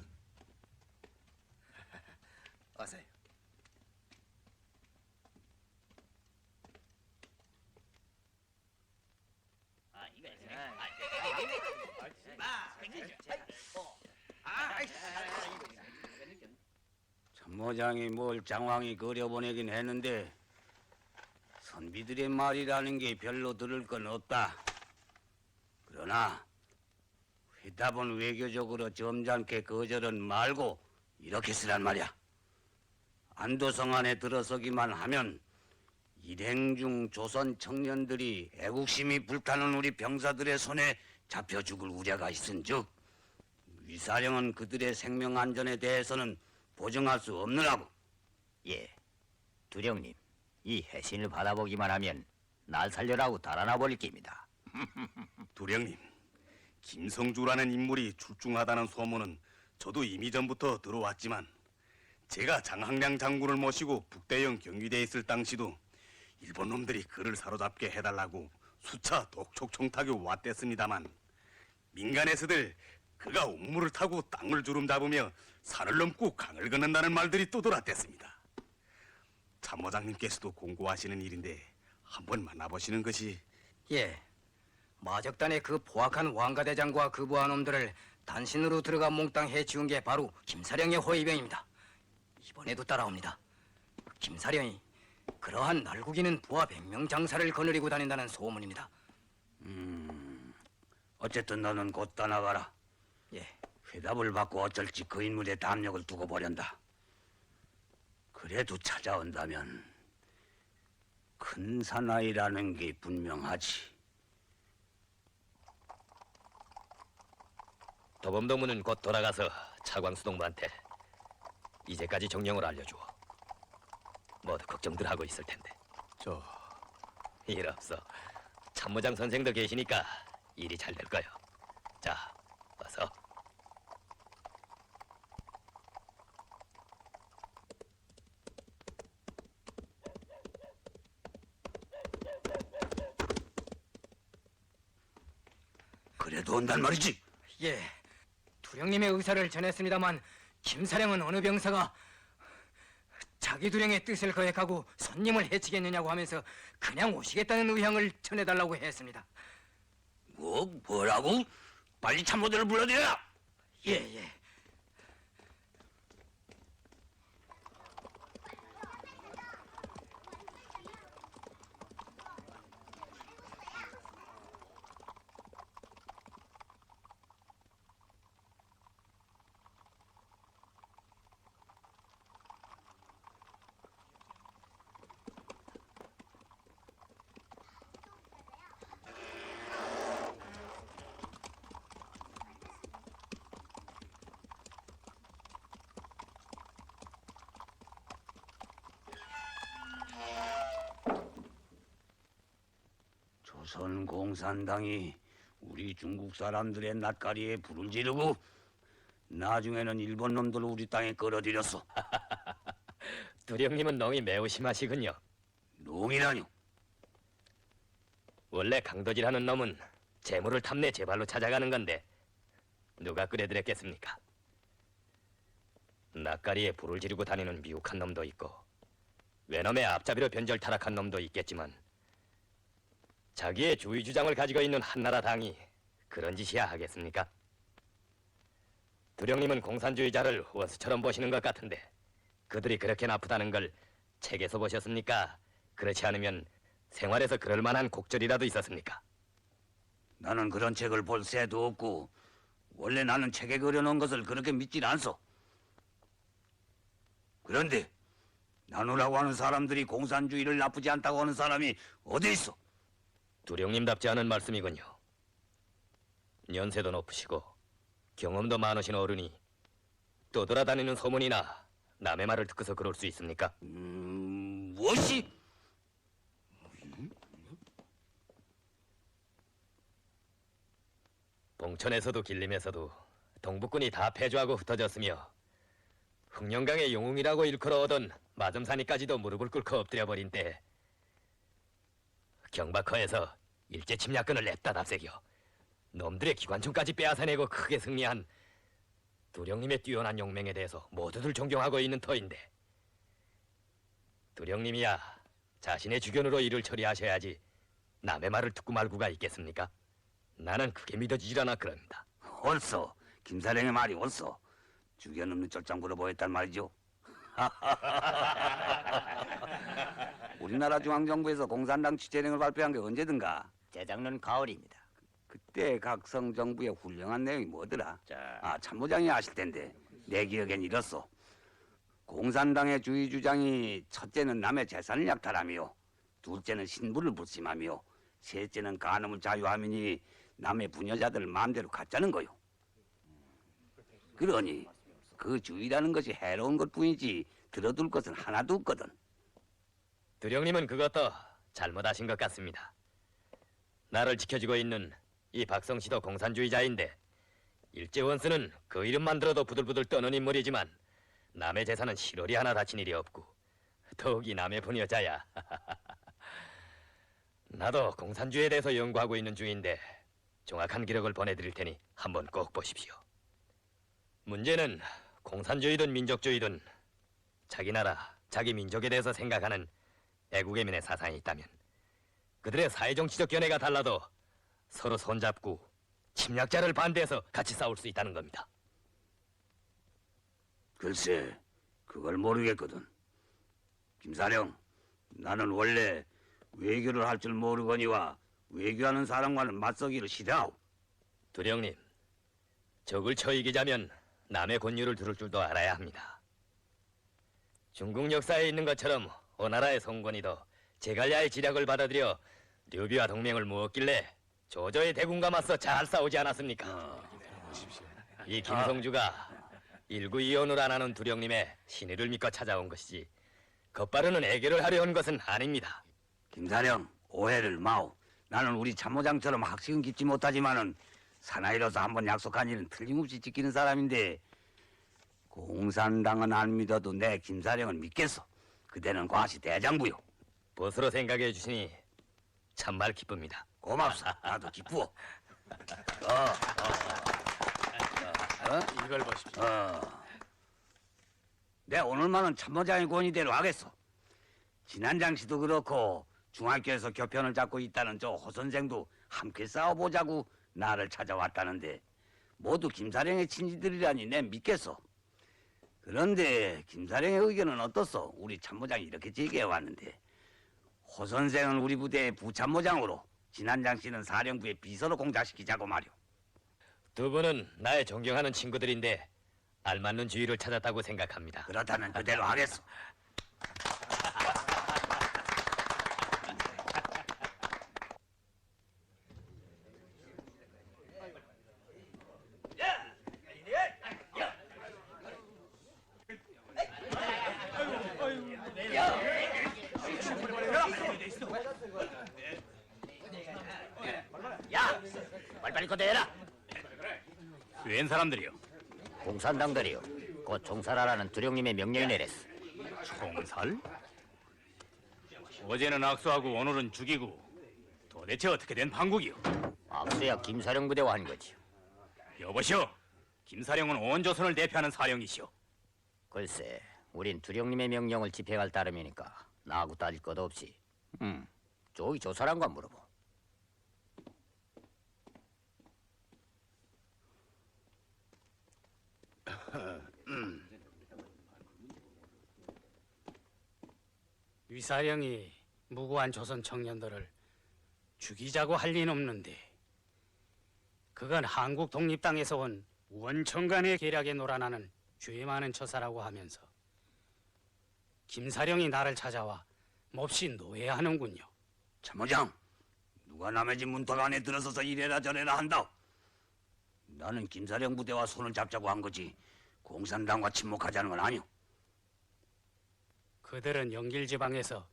어서요. 참모장이 뭘 장황히 그려보내긴 했는데 선비들의 말이라는 게 별로 들을 건 없다. 그러나 회답은 외교적으로 점잖게 거절은 말고 이렇게 쓰란 말이야. 안도성 안에 들어서기만 하면 일행 중 조선 청년들이 애국심이 불타는 우리 병사들의 손에 잡혀 죽을 우려가 있은즉 위사령은 그들의 생명 안전에 대해서는 보증할 수 없느라고. 예, 두령님, 이 해신을 받아보기만 하면 날 살려라고 달아나 버릴 깁니다. 두령님, 김성주라는 인물이 출중하다는 소문은 저도 이미 전부터 들어왔지만 제가 장항량 장군을 모시고 북대영 경위대에 있을 당시도 일본 놈들이 그를 사로잡게 해달라고 수차 독촉청탁이 왔댔습니다만 민간에서들 그가 옥물을 타고 땅을 주름잡으며 산을 넘고 강을 건넌다는 말들이 또 돌아댔습니다. 참모장님께서도 공고하시는 일인데 한번 만나보시는 것이. 예, 마적단의 그 포악한 왕가대장과 그 부하놈들을 단신으로 들어가 몽땅 해치운 게 바로 김사령의 호위병입니다. 이번에도 따라옵니다. 김사령이 그러한 날국이는 부하 100명 장사를 거느리고 다닌다는 소문입니다. 어쨌든 너는 곧 떠나가라. 예, 회답을 받고 어쩔지 그 인물의 담력을 두고 보련다. 그래도 찾아온다면 큰 사나이라는 게 분명하지. 도범도무는 곧 돌아가서 차광수동무한테 이제까지 정령을 알려주어. 모두 걱정들 하고 있을 텐데. 일 없어. 참모장 선생도 계시니까 일이 잘 될 거요. 자, 어서. 그래 그래도 온단 말이지. 예, 두령님의 의사를 전했습니다만 김사령은 어느 병사가 자기 두령의 뜻을 거역하고 손님을 해치겠느냐고 하면서 그냥 오시겠다는 의향을 전해달라고 했습니다. 뭐라고? 빨리 참모들을 불러들여라. 예, 예. 조선공산당이 우리 중국 사람들의 낯가리에 불을 지르고 나중에는 일본 놈들을 우리 땅에 끌어들였어. 두령님은 농이 매우 심하시군요. 농이라뇨? 원래 강도질하는 놈은 재물을 탐내 제 발로 찾아가는 건데 누가 끌어들였겠습니까? 낯가리에 불을 지르고 다니는 미혹한 놈도 있고 외놈의 앞잡이로 변절 타락한 놈도 있겠지만 자기의 주의 주장을 가지고 있는 한나라 당이 그런 짓이야 하겠습니까? 두령님은 공산주의자를 원수처럼 보시는 것 같은데 그들이 그렇게 나쁘다는 걸 책에서 보셨습니까? 그렇지 않으면 생활에서 그럴 만한 곡절이라도 있었습니까? 나는 그런 책을 볼 새도 없고 원래 나는 책에 그려놓은 것을 그렇게 믿질 않소. 그런데 나누라고 하는 사람들이 공산주의를 나쁘지 않다고 하는 사람이 어디 있어? 두령님답지 않은 말씀이군요. 연세도 높으시고 경험도 많으신 어른이 떠돌아다니는 소문이나 남의 말을 듣고서 그럴 수 있습니까? 무엇이? 봉천에서도 길림에서도 동북군이 다 패주하고 흩어졌으며 흑령강의 영웅이라고 일컬어오던 마점사니까지도 무릎을 꿇고 엎드려버린 때 경박허에서 일제 침략군을 냅다 답새겨 놈들의 기관총까지 빼앗아내고 크게 승리한 두령님의 뛰어난 용맹에 대해서 모두들 존경하고 있는 터인데 두령님이야 자신의 주견으로 일을 처리하셔야지 남의 말을 듣고 말고가 있겠습니까? 나는 그게 믿어지질 않아 그럽니다. 옳소. 김사령의 말이 옳소. 주견 없는 쫄짱구로 보였단 말이죠. 우리나라 중앙정부에서 공산당 취재령을 발표한 게 언제든가? 재작년 가을입니다. 그때 각성 정부의 훌륭한 내용이 뭐더라? 참모장이 아실 텐데 내 기억엔 이렇소. 공산당의 주의 주장이 첫째는 남의 재산을 약탈하며 둘째는 신부를 불심하며 셋째는 간음을 자유하미니 남의 부녀자들을 마음대로 갖자는 거요. 그러니 그 주의라는 것이 해로운 것뿐이지 들어둘 것은 하나도 없거든. 두령님은 그것도 잘못하신 것 같습니다. 나를 지켜주고 있는 이 박성씨도 공산주의자인데 일제 원수는 그 이름만 들어도 부들부들 떠는 인물이지만 남의 재산은 실어리 하나 다친 일이 없고 더욱이 남의 부녀자야. 나도 공산주의에 대해서 연구하고 있는 중인데 정확한 기록을 보내드릴 테니 한번 꼭 보십시오. 문제는 공산주의든 민족주의든 자기 나라, 자기 민족에 대해서 생각하는 애국애민의 사상이 있다면 그들의 사회정치적 견해가 달라도 서로 손잡고 침략자를 반대해서 같이 싸울 수 있다는 겁니다. 글쎄, 그걸 모르겠거든. 김사령, 나는 원래 외교를 할 줄 모르거니와 외교하는 사람과는 맞서기를 싫어하오. 두령님, 적을 쳐 이기자면 남의 권유를 들을 줄도 알아야 합니다. 중국 역사에 있는 것처럼 오나라의 송건이도 제갈야의 지략을 받아들여 류비와 동맹을 맺었길래 조조의 대군과 맞서 잘 싸우지 않았습니까? 이 김성주가 일구이연을 안 하는 두령님의 신의를 믿고 찾아온 것이지 겉바르는 애교를 하려 한 것은 아닙니다. 김사령, 오해를 마오. 나는 우리 참모장처럼 학식은 깊지 못하지만은 사나이로서 한번 약속한 일은 틀림없이 지키는 사람인데 공산당은 안 믿어도 내 김사령은 믿겠어. 그대는 과시 대장부요. 보스로 생각해 주시니 참말 기쁩니다. 고맙소. 나도 기쁘어. 이걸 보십시오. 내 오늘만은 참모장의 권위대로 하겠어. 진한장 씨도 그렇고 중학교에서 교편을 잡고 있다는 저 호 선생도 함께 싸워보자고 나를 찾아왔다는데 모두 김사령의 친지들이라니 내 믿겠어. 그런데 김사령의 의견은 어떻소? 우리 참모장이 이렇게 제기해왔는데 호 선생은 우리 부대의 부참모장으로 진한장 씨는 사령부의 비서로 공작시키자고 말이오. 두 분은 나의 존경하는 친구들인데 알맞는 주의를 찾았다고 생각합니다. 그렇다면 그대로 하겠어. 야, 빨리빨리 거대해라. 웬 사람들이요? 공산당들이요. 곧 총살하라는 두령님의 명령이 내렸어. 총살? 어제는 악수하고 오늘은 죽이고 도대체 어떻게 된 판국이요? 악수야 김사령 부대와 한 거지요. 여보시오, 김사령은 온 조선을 대표하는 사령이시오. 글쎄, 우린 두령님의 명령을 집행할 따름이니까 나하고 따질 것도 없이. 저기 저 사람과 물어보. 위사령이 무고한 조선 청년들을 죽이자고 할 리는 없는데 그건 한국 독립당에서 온 원청간의 계략에 놀아나는 죄 많은 처사라고 하면서 김사령이 나를 찾아와 몹시 노예하는군요. 참모장, 누가 남의 집 문턱 안에 들어서서 이래라 저래라 한다. 나는 김사령 부대와 손을 잡자고 한 거지 공산당과 친목하자는 건 아니오. 그들은 영길지방에서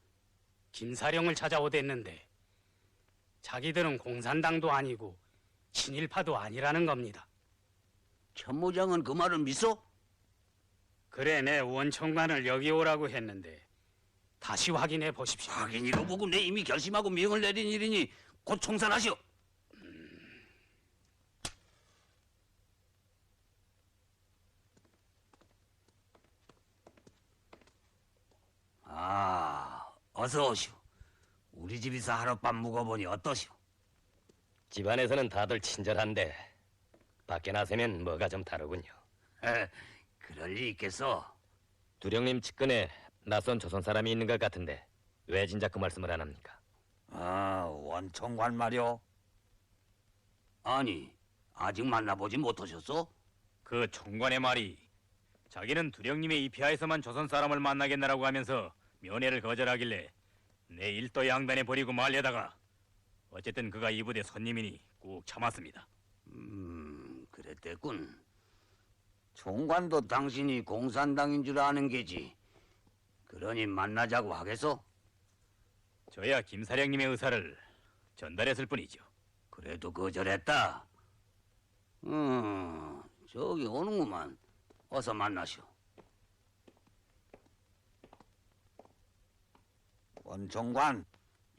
김사령을 찾아오댔는데 자기들은 공산당도 아니고 친일파도 아니라는 겁니다. 참모장은 그 말을 믿어? 그래, 내 원청관을 여기 오라고 했는데 다시 확인해 보십시오. 확인이로 보고 내 이미 결심하고 명을 내린 일이니 곧 총살하시오. 어서 오시오. 우리 집에서 하룻밤 묵어보니 어떠시오? 집안에서는 다들 친절한데 밖에 나서면 뭐가 좀 다르군요. 그럴 리 있겠어. 두령님 측근에 낯선 조선 사람이 있는 것 같은데 왜 진작 그 말씀을 안 합니까? 원총관 말이오. 아니, 아직 만나보지 못하셨어? 그 총관의 말이 자기는 두령님의 입하에서만 조선 사람을 만나겠나라고 하면서 면회를 거절하길래 내 일도 양단에 버리고 말려다가 어쨌든 그가 이 부대 손님이니 꾹 참았습니다. 그랬댔군. 총관도 당신이 공산당인 줄 아는 게지. 그러니 만나자고 하겠어? 저야 김사령님의 의사를 전달했을 뿐이죠. 그래도 거절했다. 저기 오는구만. 어서 만나시오. 원총관,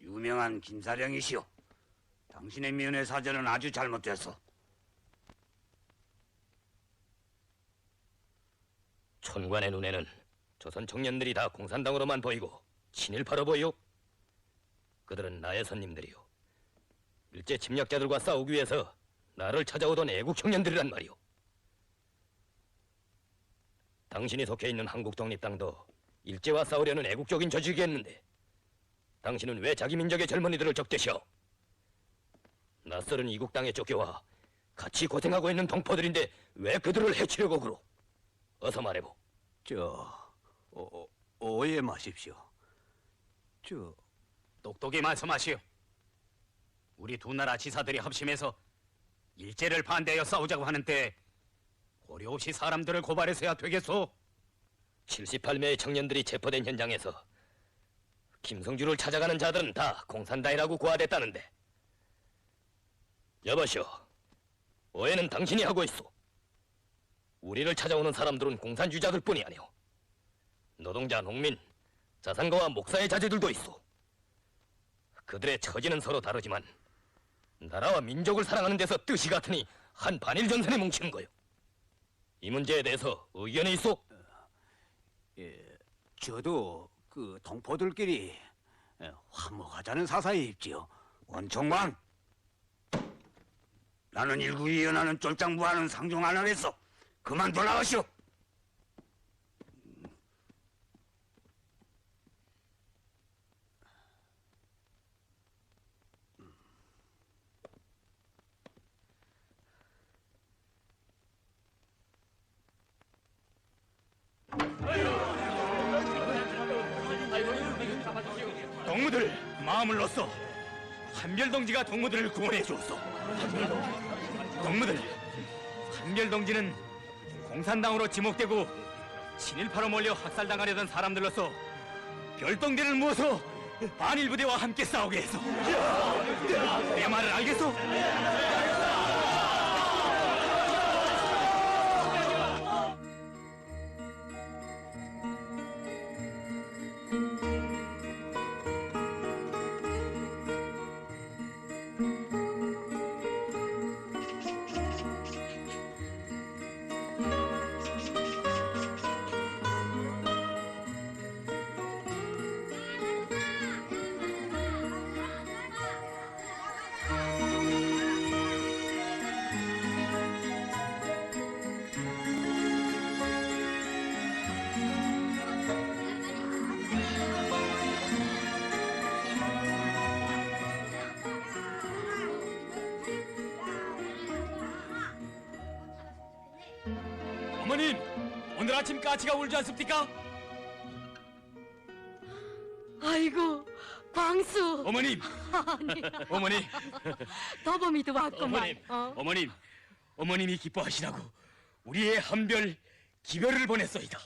유명한 김사령이시오. 당신의 면회 사전은 아주 잘못됐어. 촌관의 눈에는 조선 청년들이 다 공산당으로만 보이고 친일파로 보이오. 그들은 나의 손님들이오. 일제 침략자들과 싸우기 위해서 나를 찾아오던 애국 청년들이란 말이오. 당신이 속해 있는 한국 독립당도 일제와 싸우려는 애국적인 조직이었는데 당신은 왜 자기 민족의 젊은이들을 적대시오? 낯설은 이국 땅에 쫓겨와 같이 고생하고 있는 동포들인데 왜 그들을 해치려고 그러? 어서 말해보. 오해 마십시오. 똑똑히 말씀하시오. 우리 두 나라 지사들이 합심해서 일제를 반대하여 싸우자고 하는데 고려 없이 사람들을 고발해서야 되겠소? 78명의 청년들이 체포된 현장에서 김성주를 찾아가는 자들은 다 공산당이라고 고하됐다는데 여보시오, 오해는 당신이 하고 있소. 우리를 찾아오는 사람들은 공산주의자들 뿐이 아니오. 노동자, 농민, 자산가와 목사의 자제들도 있소. 그들의 처지는 서로 다르지만 나라와 민족을 사랑하는 데서 뜻이 같으니 한 반일 전선에 뭉치는 거요. 이 문제에 대해서 의견이 있어? 저도 그 동포들끼리 화목하자는 사사에 있지요. 원총광, 나는 일구이연하는 쫄장부하는 상종 안 하겠어. 그만 돌아가시오. 동무들 마음을 넣었어. 한별동지가 동무들을 구원해 주었어. 동무들, 한별동지는 공산당으로 지목되고 친일파로 몰려 학살당하려던 사람들로서 별동대를 모아서 반일부대와 함께 싸우게 했어. 내 말을 알겠어? 어머님, 오늘 아침 까치가 울지 않습니까? 아이고, 광수. 어머님, 아니, 어머니, 더범이도 왔구만. 어머님, 어머님이 기뻐하시라고 우리의 한별 기별을 보냈소이다.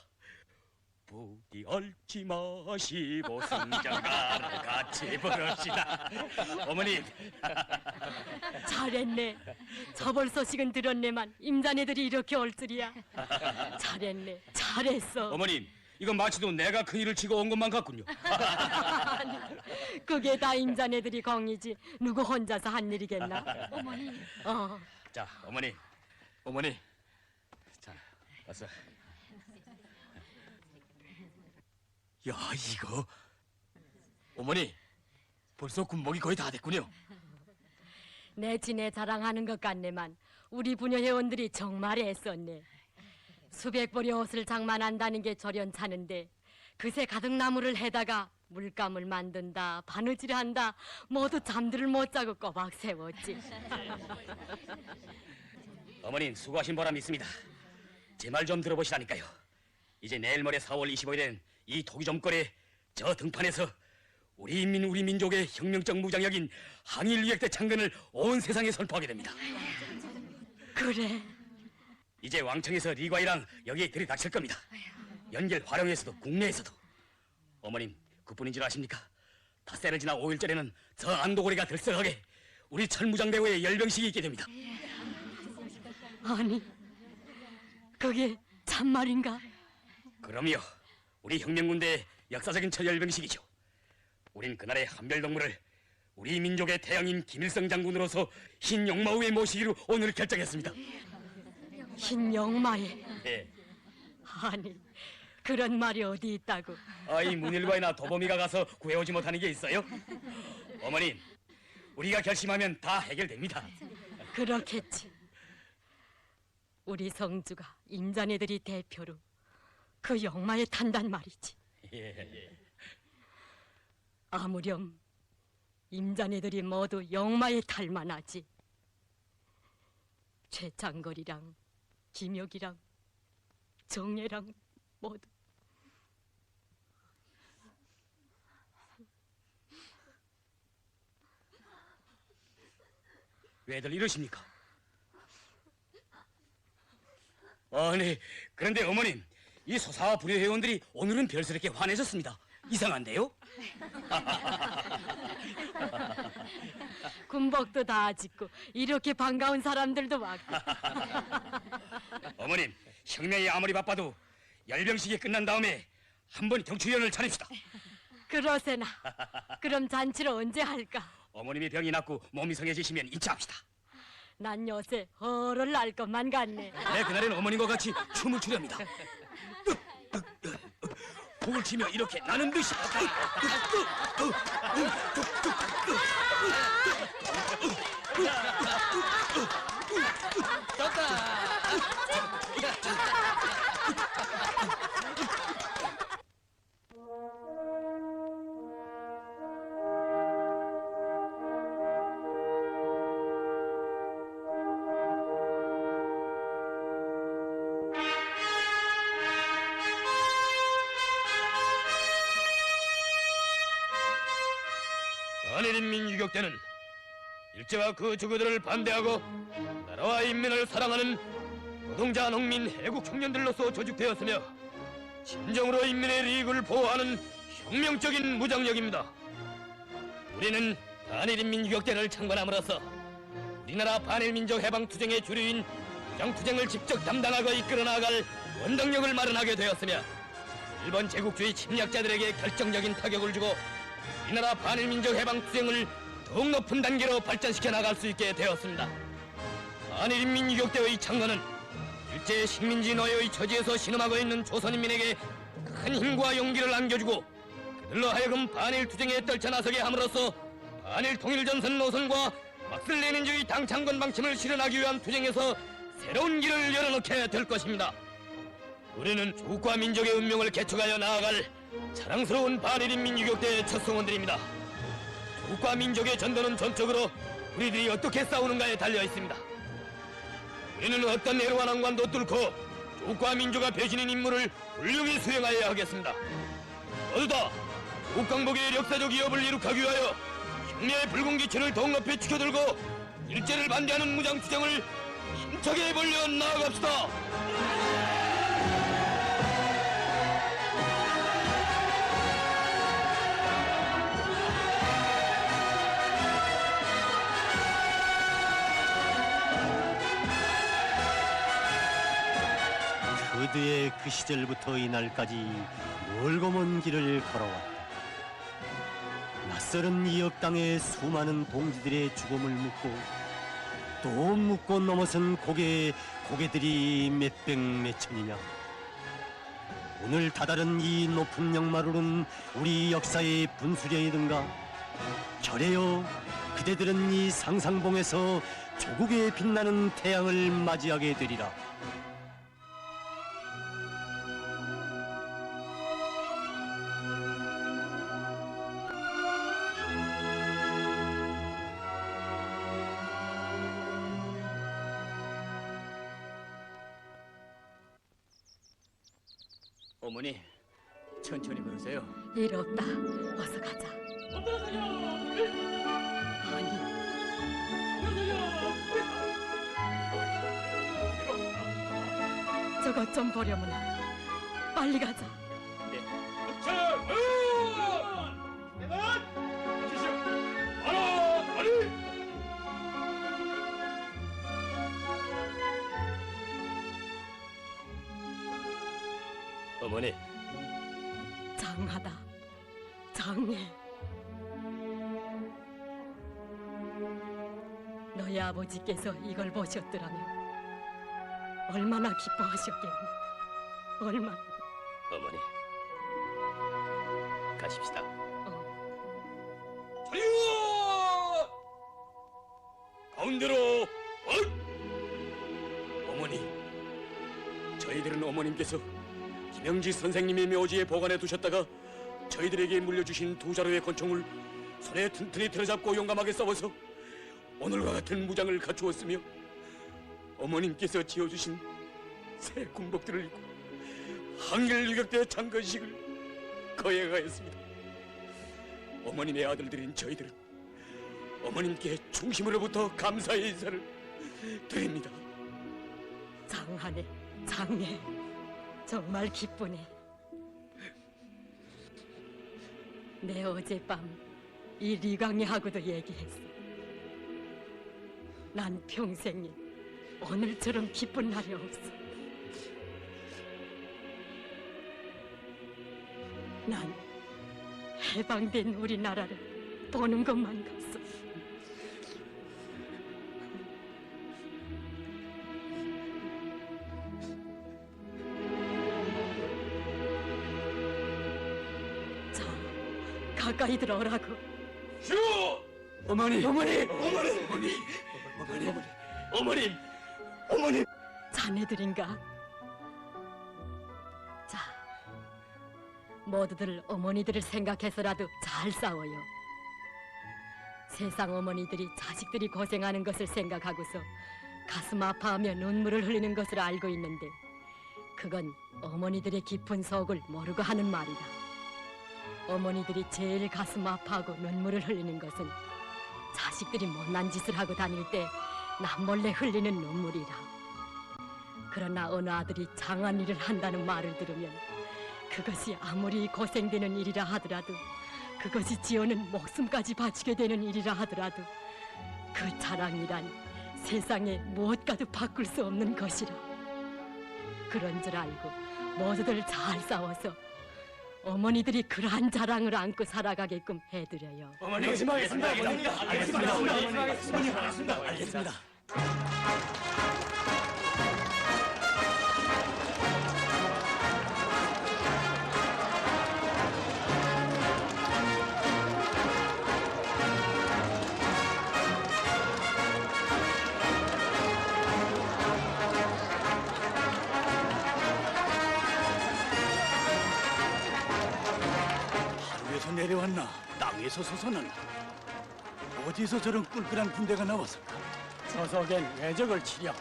부디 앓지 마시고 승장가를 같이 부릅시다. 어머님, 잘했네. 저벌 소식은 들었네만 임자네들이 이렇게 올 줄이야. 잘했네. 잘했어. 어머님, 이건 마치도 내가 큰 일을 치고 온 것만 같군요. 아니, 그게 다 임자네들이 공이지. 누구 혼자서 한 일이겠나? 어머니. 자, 어머니, 자, 왔어. 야, 이거 어머니, 벌써 군복이 거의 다 됐군요. 내 지네 자랑하는 것 같네만 우리 부녀 회원들이 정말 애썼네. 수백 벌의 옷을 장만한다는 게 절연차는데 그새 가득 나무를 해다가 물감을 만든다, 바느질한다, 모두 잠들을 못 자고 꼬박 세웠지. 어머님 수고하신 보람 있습니다. 제 말 좀 들어보시라니까요. 이제 내일 모레 4월 25일엔 이 토기점거래 저 등판에서 우리 인민 우리 민족의 혁명적 무장력인 항일유역대 창건을 온 세상에 선포하게 됩니다. 그래. 이제 왕청에서 리과이랑 여기에 들이닥칠 겁니다. 연결 화령에서도 국내에서도. 어머님 그뿐인 줄 아십니까? 닷새를 지나 5일절에는 저 안도고리가 들썩하게 우리 철무장대회의 열병식이 있게 됩니다. 아니, 그게 참말인가? 그럼요. 우리 혁명군대의 역사적인 첫 열병식이죠. 우린 그날의 한별동무를 우리 민족의 태양인 김일성 장군으로서 흰 용마 위에 모시기로 오늘 결정했습니다. 흰 영마에. 네. 아니, 그런 말이 어디 있다고. 아이 문일과이나 도범이가 가서 구해오지 못하는 게 있어요? 어머님, 우리가 결심하면 다 해결됩니다. 그렇겠지. 우리 성주가 임자네들이 대표로 그 영마에 탄단 말이지. 예. 아무렴 임자네들이 모두 영마에 탈 만하지. 최창걸이랑 김혁이랑 정예랑 모두. 왜들 이러십니까? 아니, 그런데 어머님, 이 소사와 불효 회원들이 오늘은 별스럽게 화내셨습니다. 이상한데요? 군복도 다 짓고 이렇게 반가운 사람들도 왔고. 어머님, 혁명이 아무리 바빠도 열병식이 끝난 다음에 한번 경추위원을 차립시다. 그러세나. 그럼 잔치를 언제 할까? 어머님이 병이 낫고 몸이 성해지시면 인차합시다. 난 요새 허를 날 것만 같네. 내 그날엔 어머님과 같이 춤을 추렵니다. 곡을 치며 이렇게 나는 듯이. 한일인민 유격대는 일제와 그 주거들을 반대하고 나라와 인민을 사랑하는 노동자, 농민, 애국 청년들로서 조직되었으며 진정으로 인민의利益을 보호하는 혁명적인 무장력입니다. 우리는 한일인민 유격대를 창건함으로써 우리나라 반일민족 해방투쟁의 주류인 무장투쟁을 직접 담당하고 이끌어 나갈 원동력을 마련하게 되었으며 일본 제국주의 침략자들에게 결정적인 타격을 주고 우리나라 반일민족 해방투쟁을 더욱 높은 단계로 발전시켜 나갈 수 있게 되었습니다. 한일인민 유격대의 창건은 일제 식민지 노예의 처지에서 신음하고 있는 조선인민에게 큰 힘과 용기를 안겨주고 그들로 하여금 반일 투쟁에 떨쳐나서게 함으로써 반일 통일전선 노선과 막슬 레닌주의 당 창건 방침을 실현하기 위한 투쟁에서 새로운 길을 열어놓게 될 것입니다. 우리는 조국과 민족의 운명을 개척하여 나아갈 자랑스러운 반일인민 유격대의 첫 성원들입니다. 조국과 민족의 전도는 전적으로 우리들이 어떻게 싸우는가에 달려 있습니다. 우리는 어떤 애로와 난관도 뚫고 조국과 민족의 배신인 임무를 훌륭히 수행하여야 하겠습니다. 모두 다 조국 강복의 역사적 위협을 이룩하기 위하여 혁명의 붉은 기천을 더욱 높이 치켜들고 일제를 반대하는 무장투쟁을 힘차게 벌려 나아갑시다. 그드의 그 시절부터 이날까지 멀고 먼 길을 걸어왔다. 낯설은 이역 땅의 수많은 동지들의 죽음을 묻고 또 묻고 넘어선 고개들이 몇백 몇천이냐. 오늘 다다른 이 높은 역마루는 우리 역사의 분수령이든가. 결해여 그대들은 이 상상봉에서 조국의 빛나는 태양을 맞이하게 되리라. 어머니, 천천히 걸으세요. 일 없다. 어서 가자. 아니, 저것 좀 보려면 빨리 가자. 어머니, 장하다. 장해. 너희 아버지께서 이걸 보셨더라면 얼마나 기뻐하셨겠니. 얼마나. 어머니, 가십시다. 자유! 가운데로! 어머니, 저희들은 어머님께서 김영지 선생님의 묘지에 보관해 두셨다가 저희들에게 물려주신 두 자루의 권총을 손에 튼튼히 들어잡고 용감하게 싸워서 오늘과 같은 무장을 갖추었으며 어머님께서 지어주신 새 군복들을 입고 한길 유격대 창건식을 거행하였습니다. 어머님의 아들들인 저희들은 어머님께 중심으로부터 감사의 인사를 드립니다. 장하네. 장해. 정말 기쁘네. 내 어젯밤 이 리강이하고도 얘기했어. 난 평생에 오늘처럼 기쁜 날이 없어. 난 해방된 우리나라를 보는 것만 같어. 가까이 들어오라고. 어머니, 어머니. 자네들인가? 자, 모두들 어머니들을 생각해서라도 잘 싸워요. 세상 어머니들이 자식들이 고생하는 것을 생각하고서 가슴 아파하며 눈물을 흘리는 것을 알고 있는데 그건 어머니들의 깊은 속을 모르고 하는 말이다. 어머니들이 제일 가슴 아파하고 눈물을 흘리는 것은 자식들이 못난 짓을 하고 다닐 때 남몰래 흘리는 눈물이라. 그러나 어느 아들이 장한 일을 한다는 말을 들으면 그것이 아무리 고생되는 일이라 하더라도 그것이 지어는 목숨까지 바치게 되는 일이라 하더라도 그 자랑이란 세상에 무엇과도 바꿀 수 없는 것이라. 그런 줄 알고 모두들 잘 싸워서 어머니들이 그러한 자랑을 안고 살아가게끔 해드려요. 어머니, 알겠습니다. 하늘에서 내려왔나 땅에서 솟았나 어디서 저런 꿀꿀한 군대가 나왔을까? 저석엔 외적을 치려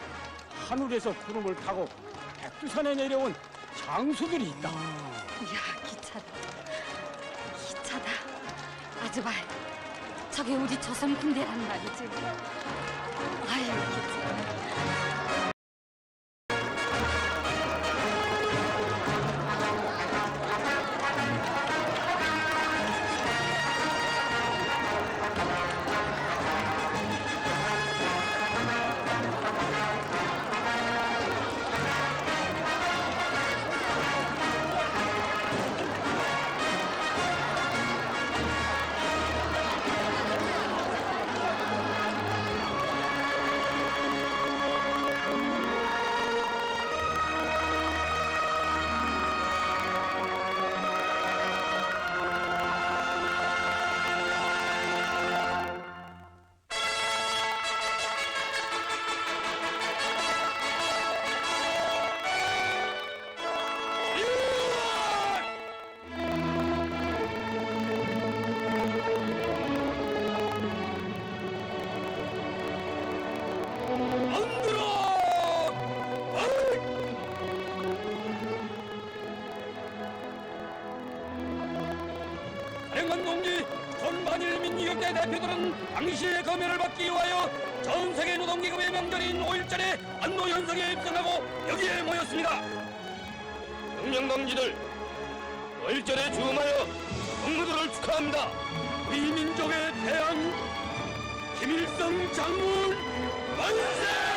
하늘에서 구름을 타고 백두산에 내려온 장수들이 있다. 이야, 기차다. 기차다. 아주발, 저게 우리 조선 군대란 말이지. 아유, 기차. 가령한 동지, 전반일 민주혁대 대표들은 당시의 검열을 받기 위하여 전 세계 노동기금의 명절인 5일절에 안노현성에 입성하고 여기에 모였습니다. 혁명당지들 5일절에 주음하여 동무들을 축하합니다. 우리 민족의 태양 김일성 장군 만세!